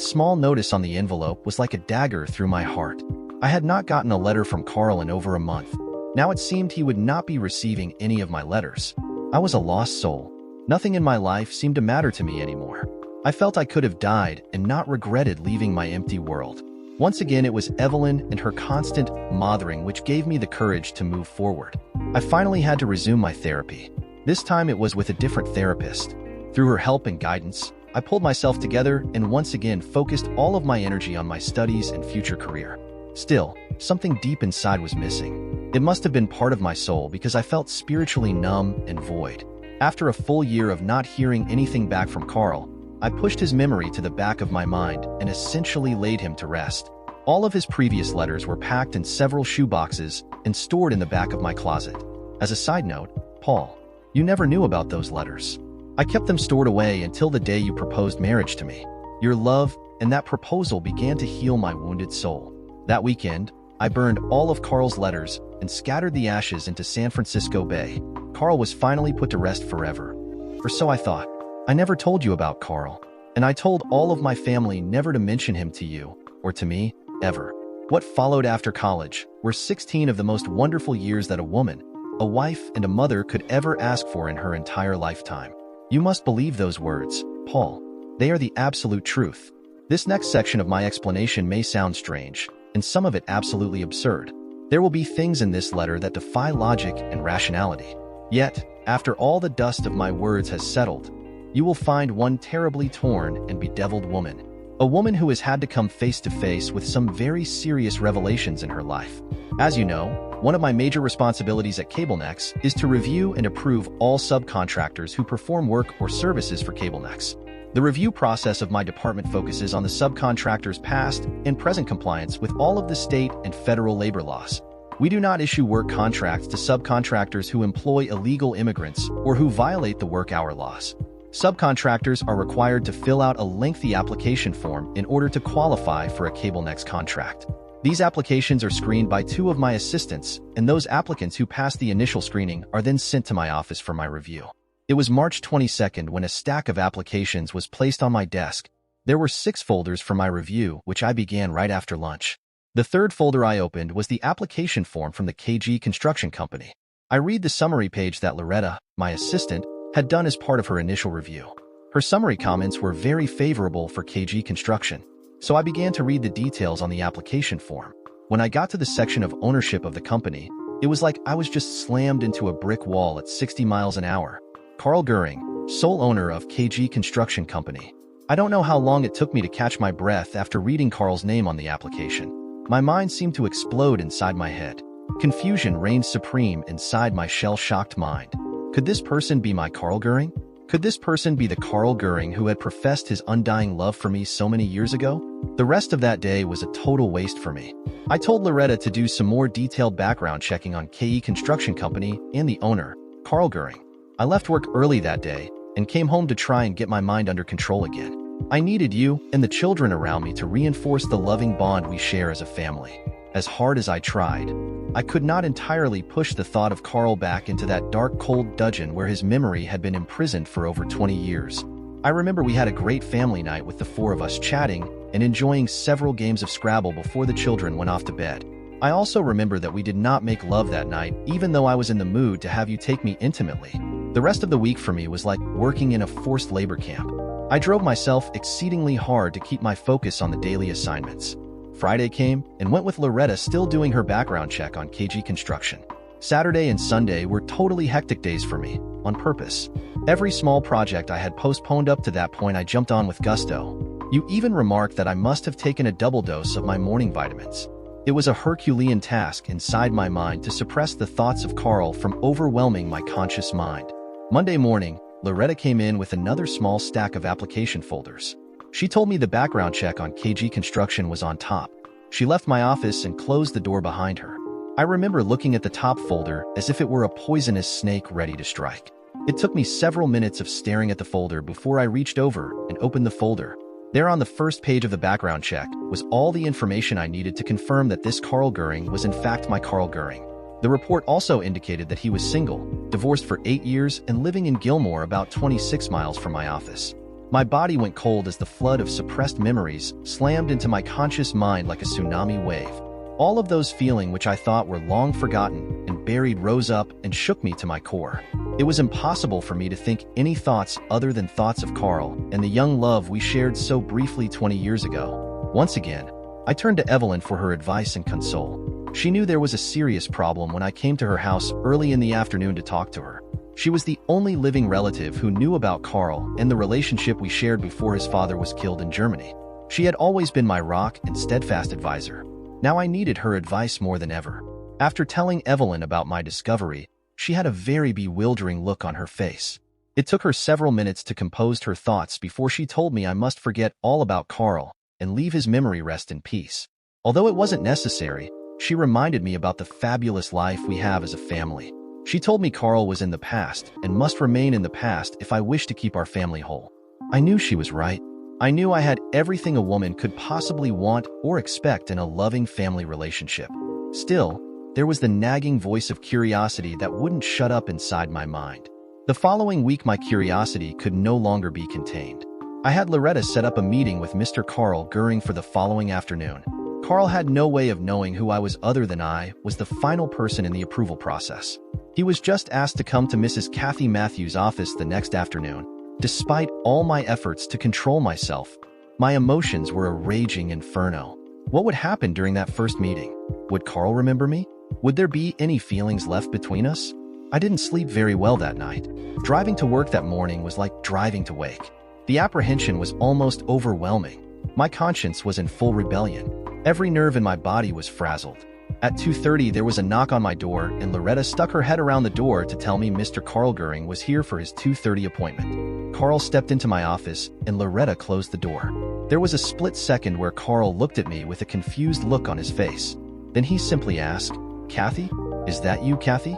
small notice on the envelope was like a dagger through my heart. I had not gotten a letter from Carl in over a month. Now it seemed he would not be receiving any of my letters. I was a lost soul. Nothing in my life seemed to matter to me anymore. I felt I could have died and not regretted leaving my empty world. Once again, it was Evelyn and her constant mothering which gave me the courage to move forward. I finally had to resume my therapy. This time it was with a different therapist. Through her help and guidance, I pulled myself together and once again focused all of my energy on my studies and future career. Still, something deep inside was missing. It must have been part of my soul because I felt spiritually numb and void. After a full year of not hearing anything back from Carl, I pushed his memory to the back of my mind and essentially laid him to rest. All of his previous letters were packed in several shoeboxes and stored in the back of my closet. As a side note, Paul, you never knew about those letters. I kept them stored away until the day you proposed marriage to me. Your love and that proposal began to heal my wounded soul. That weekend, I burned all of Carl's letters and scattered the ashes into San Francisco Bay. Carl was finally put to rest forever. Or so I thought. I never told you about Carl, and I told all of my family never to mention him to you, or to me, ever. What followed after college were 16 of the most wonderful years that a woman, a wife, and a mother could ever ask for in her entire lifetime. You must believe those words, Paul. They are the absolute truth. This next section of my explanation may sound strange, and some of it absolutely absurd. There will be things in this letter that defy logic and rationality. Yet, after all the dust of my words has settled, you will find one terribly torn and bedeviled woman. A woman who has had to come face to face with some very serious revelations in her life. As you know, one of my major responsibilities at CableNex is to review and approve all subcontractors who perform work or services for CableNex. The review process of my department focuses on the subcontractor's past and present compliance with all of the state and federal labor laws. We do not issue work contracts to subcontractors who employ illegal immigrants or who violate the work hour laws. Subcontractors are required to fill out a lengthy application form in order to qualify for a CableNex contract. These applications are screened by 2 of my assistants, and those applicants who pass the initial screening are then sent to my office for my review. It was March 22nd when a stack of applications was placed on my desk. There were 6 folders for my review, which I began right after lunch. The third folder I opened was the application form from the KG Construction Company. I read the summary page that Loretta, my assistant, had done as part of her initial review. Her summary comments were very favorable for KG Construction, so I began to read the details on the application form. When I got to the section of ownership of the company, it was like I was just slammed into a brick wall at 60 miles an hour. Carl Goering, sole owner of KG Construction Company. I don't know how long it took me to catch my breath after reading Carl's name on the application. My mind seemed to explode inside my head. Confusion reigned supreme inside my shell-shocked mind. Could this person be my Carl Goering? Could this person be the Carl Goering who had professed his undying love for me so many years ago? The rest of that day was a total waste for me. I told Loretta to do some more detailed background checking on KE Construction Company and the owner, Carl Goering. I left work early that day and came home to try and get my mind under control again. I needed you and the children around me to reinforce the loving bond we share as a family. As hard as I tried, I could not entirely push the thought of Carl back into that dark, cold dungeon where his memory had been imprisoned for over 20 years. I remember we had a great family night with the 4 of us chatting and enjoying several games of Scrabble before the children went off to bed. I also remember that we did not make love that night, even though I was in the mood to have you take me intimately. The rest of the week for me was like working in a forced labor camp. I drove myself exceedingly hard to keep my focus on the daily assignments. Friday came and went with Loretta still doing her background check on KG Construction. Saturday and Sunday were totally hectic days for me, on purpose. Every small project I had postponed up to that point I jumped on with gusto. You even remarked that I must have taken a double dose of my morning vitamins. It was a Herculean task inside my mind to suppress the thoughts of Carl from overwhelming my conscious mind. Monday morning, Loretta came in with another small stack of application folders. She told me the background check on KG Construction was on top. She left my office and closed the door behind her. I remember looking at the top folder as if it were a poisonous snake ready to strike. It took me several minutes of staring at the folder before I reached over and opened the folder. There on the first page of the background check was all the information I needed to confirm that this Carl Goering was in fact my Carl Goering. The report also indicated that he was single, divorced for 8 years, and living in Gilmore about 26 miles from my office. My body went cold as the flood of suppressed memories slammed into my conscious mind like a tsunami wave. All of those feelings which I thought were long forgotten and buried rose up and shook me to my core. It was impossible for me to think any thoughts other than thoughts of Carl and the young love we shared so briefly 20 years ago. Once again, I turned to Evelyn for her advice and console. She knew there was a serious problem when I came to her house early in the afternoon to talk to her. She was the only living relative who knew about Carl and the relationship we shared before his father was killed in Germany. She had always been my rock and steadfast advisor. Now I needed her advice more than ever. After telling Evelyn about my discovery, she had a very bewildering look on her face. It took her several minutes to compose her thoughts before she told me I must forget all about Carl and leave his memory rest in peace. Although it wasn't necessary, she reminded me about the fabulous life we have as a family. She told me Carl was in the past and must remain in the past if I wished to keep our family whole. I knew she was right. I knew I had everything a woman could possibly want or expect in a loving family relationship. Still, there was the nagging voice of curiosity that wouldn't shut up inside my mind. The following week, my curiosity could no longer be contained. I had Loretta set up a meeting with Mr. Carl Goering for the following afternoon. Carl had no way of knowing who I was other than I was the final person in the approval process. He was just asked to come to Mrs. Kathy Matthews' office the next afternoon. Despite all my efforts to control myself, my emotions were a raging inferno. What would happen during that first meeting? Would Carl remember me? Would there be any feelings left between us? I didn't sleep very well that night. Driving to work that morning was like driving to wake. The apprehension was almost overwhelming. My conscience was in full rebellion. Every nerve in my body was frazzled. At 2:30, there was a knock on my door, and Loretta stuck her head around the door to tell me Mr. Carl Goering was here for his 2:30 appointment. Carl stepped into my office, and Loretta closed the door. There was a split second where Carl looked at me with a confused look on his face. Then he simply asked, "Kathy? Is that you, Kathy?"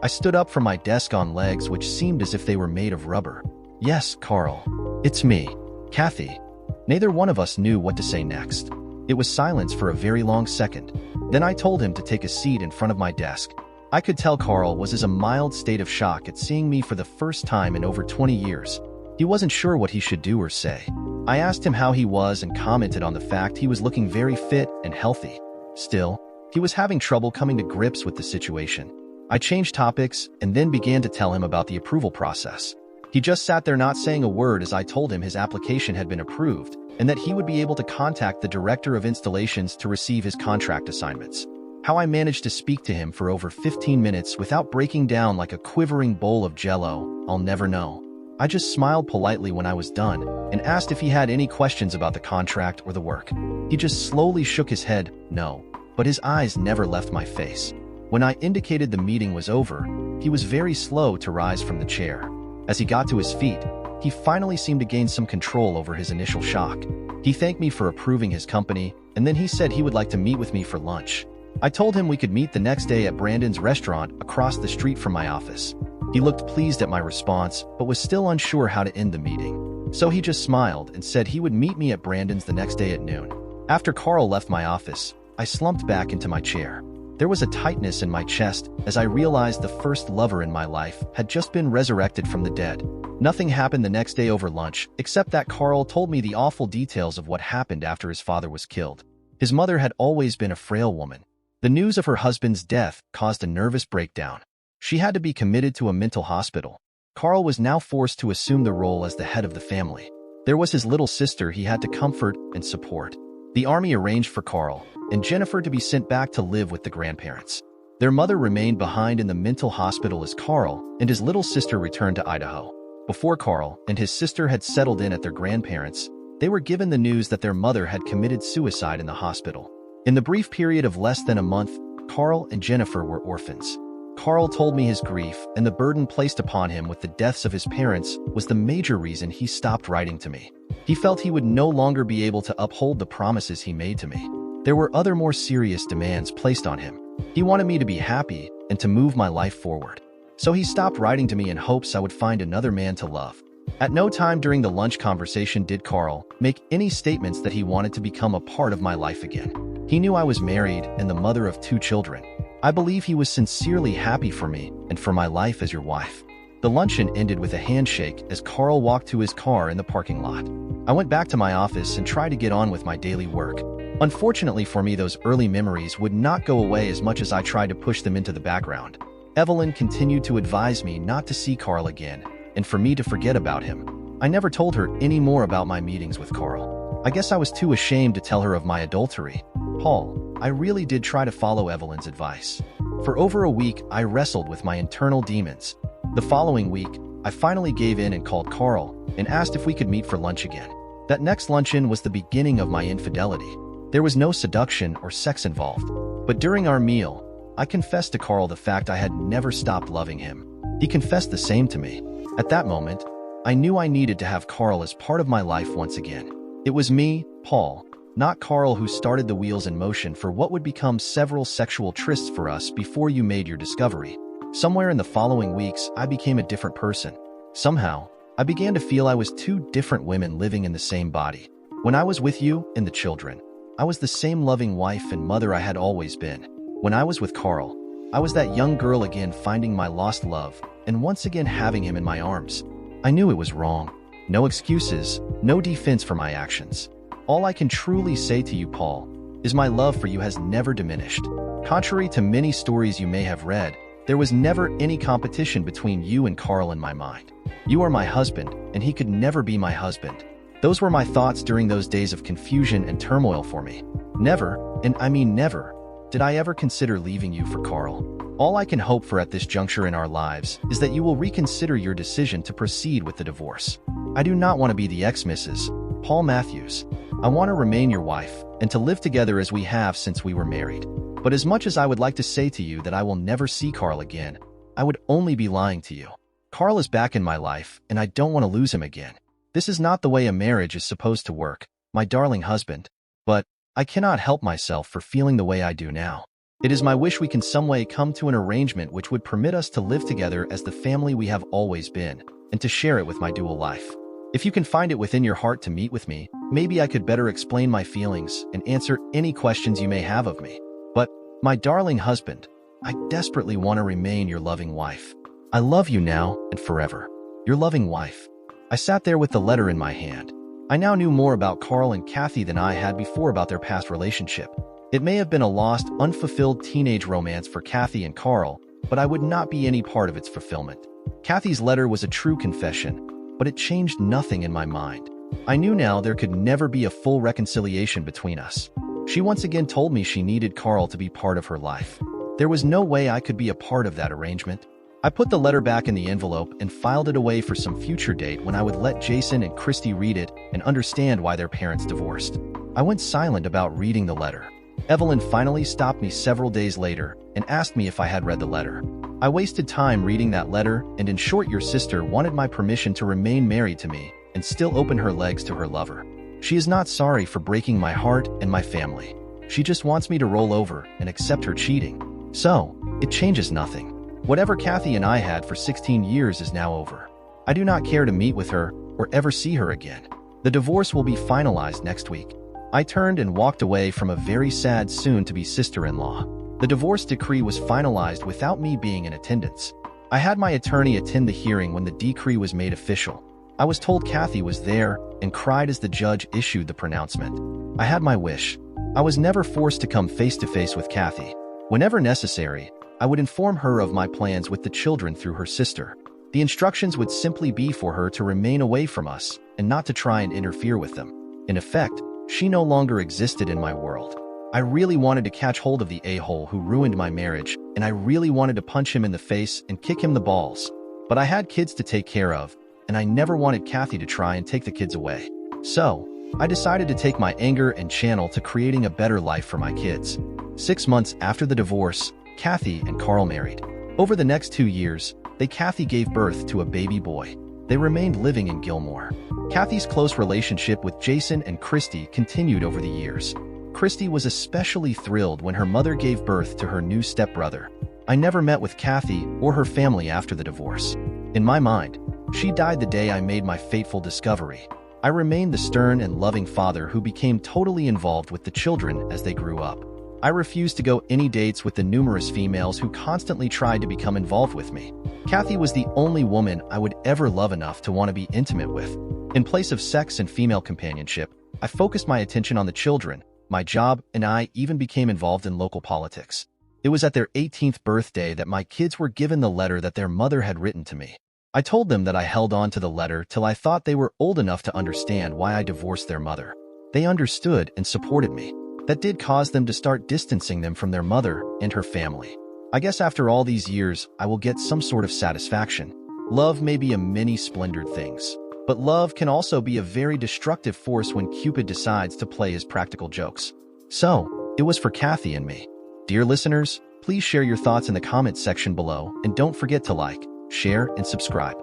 I stood up from my desk on legs which seemed as if they were made of rubber. "Yes, Carl. It's me, Kathy." Neither one of us knew what to say next. It was silence for a very long second. Then I told him to take a seat in front of my desk. I could tell Carl was in a mild state of shock at seeing me for the first time in over 20 years. He wasn't sure what he should do or say. I asked him how he was and commented on the fact he was looking very fit and healthy. Still, he was having trouble coming to grips with the situation. I changed topics and then began to tell him about the approval process. He just sat there not saying a word as I told him his application had been approved and that he would be able to contact the director of installations to receive his contract assignments. How I managed to speak to him for over 15 minutes without breaking down like a quivering bowl of jello, I'll never know. I just smiled politely when I was done and asked if he had any questions about the contract or the work. He just slowly shook his head, no, but his eyes never left my face. When I indicated the meeting was over, he was very slow to rise from the chair. As he got to his feet, he finally seemed to gain some control over his initial shock. He thanked me for approving his company, and then he said he would like to meet with me for lunch. I told him we could meet the next day at Brandon's restaurant across the street from my office. He looked pleased at my response, but was still unsure how to end the meeting. So he just smiled and said he would meet me at Brandon's the next day at noon. After Carl left my office, I slumped back into my chair. There was a tightness in my chest as I realized the first lover in my life had just been resurrected from the dead. Nothing happened the next day over lunch, except that Carl told me the awful details of what happened after his father was killed. His mother had always been a frail woman. The news of her husband's death caused a nervous breakdown. She had to be committed to a mental hospital. Carl was now forced to assume the role as the head of the family. There was his little sister he had to comfort and support. The army arranged for Carl and Jennifer to be sent back to live with the grandparents. Their mother remained behind in the mental hospital as Carl and his little sister returned to Idaho. Before Carl and his sister had settled in at their grandparents', they were given the news that their mother had committed suicide in the hospital. In the brief period of less than a month, Carl and Jennifer were orphans. Carl told me his grief and the burden placed upon him with the deaths of his parents was the major reason he stopped writing to me. He felt he would no longer be able to uphold the promises he made to me. There were other more serious demands placed on him. He wanted me to be happy and to move my life forward. So he stopped writing to me in hopes I would find another man to love. At no time during the lunch conversation did Carl make any statements that he wanted to become a part of my life again. He knew I was married and the mother of 2 children. I believe he was sincerely happy for me and for my life as your wife. The luncheon ended with a handshake as Carl walked to his car in the parking lot. I went back to my office and tried to get on with my daily work. Unfortunately for me, those early memories would not go away as much as I tried to push them into the background. Evelyn continued to advise me not to see Carl again and for me to forget about him. I never told her any more about my meetings with Carl. I guess I was too ashamed to tell her of my adultery. Paul, I really did try to follow Evelyn's advice. For over a week, I wrestled with my internal demons. The following week, I finally gave in and called Carl and asked if we could meet for lunch again. That next luncheon was the beginning of my infidelity. There was no seduction or sex involved. But during our meal, I confessed to Carl the fact I had never stopped loving him. He confessed the same to me. At that moment, I knew I needed to have Carl as part of my life once again. It was me, Paul, not Carl, who started the wheels in motion for what would become several sexual trysts for us before you made your discovery. Somewhere in the following weeks, I became a different person. Somehow, I began to feel I was two different women living in the same body. When I was with you and the children, I was the same loving wife and mother I had always been. When I was with Carl, I was that young girl again, finding my lost love and once again having him in my arms. I knew it was wrong. No excuses, no defense for my actions. All I can truly say to you, Paul, is my love for you has never diminished. Contrary to many stories you may have read, there was never any competition between you and Carl in my mind. You are my husband, and he could never be my husband. Those were my thoughts during those days of confusion and turmoil for me. Never, and I mean never, did I ever consider leaving you for Carl. All I can hope for at this juncture in our lives is that you will reconsider your decision to proceed with the divorce. I do not want to be the ex-Mrs. Paul Matthews. I want to remain your wife and to live together as we have since we were married. But as much as I would like to say to you that I will never see Carl again, I would only be lying to you. Carl is back in my life, and I don't want to lose him again. This is not the way a marriage is supposed to work, my darling husband, but I cannot help myself for feeling the way I do now. It is my wish we can some way come to an arrangement which would permit us to live together as the family we have always been, and to share it with my dual life. If you can find it within your heart to meet with me, maybe I could better explain my feelings and answer any questions you may have of me. But, my darling husband, I desperately want to remain your loving wife. I love you now and forever. Your loving wife. I sat there with the letter in my hand. I now knew more about Carl and Kathy than I had before about their past relationship. It may have been a lost, unfulfilled teenage romance for Kathy and Carl, but I would not be any part of its fulfillment. Kathy's letter was a true confession, but it changed nothing in my mind. I knew now there could never be a full reconciliation between us. She once again told me she needed Carl to be part of her life. There was no way I could be a part of that arrangement. I put the letter back in the envelope and filed it away for some future date when I would let Jason and Christy read it and understand why their parents divorced. I went silent about reading the letter. Evelyn finally stopped me several days later and asked me if I had read the letter. I wasted time reading that letter, and in short, your sister wanted my permission to remain married to me and still open her legs to her lover. She is not sorry for breaking my heart and my family. She just wants me to roll over and accept her cheating. So, it changes nothing. Whatever Kathy and I had for 16 years is now over. I do not care to meet with her or ever see her again. The divorce will be finalized next week. I turned and walked away from a very sad soon-to-be sister-in-law. The divorce decree was finalized without me being in attendance. I had my attorney attend the hearing when the decree was made official. I was told Kathy was there and cried as the judge issued the pronouncement. I had my wish. I was never forced to come face-to-face with Kathy. Whenever necessary, I would inform her of my plans with the children through her sister. The instructions would simply be for her to remain away from us and not to try and interfere with them. In effect, she no longer existed in my world. I really wanted to catch hold of the a-hole who ruined my marriage, and I really wanted to punch him in the face and kick him the balls. But I had kids to take care of, and I never wanted Kathy to try and take the kids away. So, I decided to take my anger and channel to creating a better life for my kids. 6 months after the divorce, Kathy and Carl married. Over the next 2 years, Kathy gave birth to a baby boy. They remained living in Gilmore. Kathy's close relationship with Jason and Christy continued over the years. Christy was especially thrilled when her mother gave birth to her new stepbrother. I never met with Kathy or her family after the divorce. In my mind, she died the day I made my fateful discovery. I remained the stern and loving father who became totally involved with the children as they grew up. I refused to go any dates with the numerous females who constantly tried to become involved with me. Kathy was the only woman I would ever love enough to want to be intimate with. In place of sex and female companionship, I focused my attention on the children, my job, and I even became involved in local politics. It was at their 18th birthday that my kids were given the letter that their mother had written to me. I told them that I held on to the letter till I thought they were old enough to understand why I divorced their mother. They understood and supported me. That did cause them to start distancing them from their mother and her family. I guess after all these years, I will get some sort of satisfaction. Love may be a many splendid things, but love can also be a very destructive force when Cupid decides to play his practical jokes. So, it was for Kathy and me. Dear listeners, please share your thoughts in the comments section below, and don't forget to like, share, and subscribe.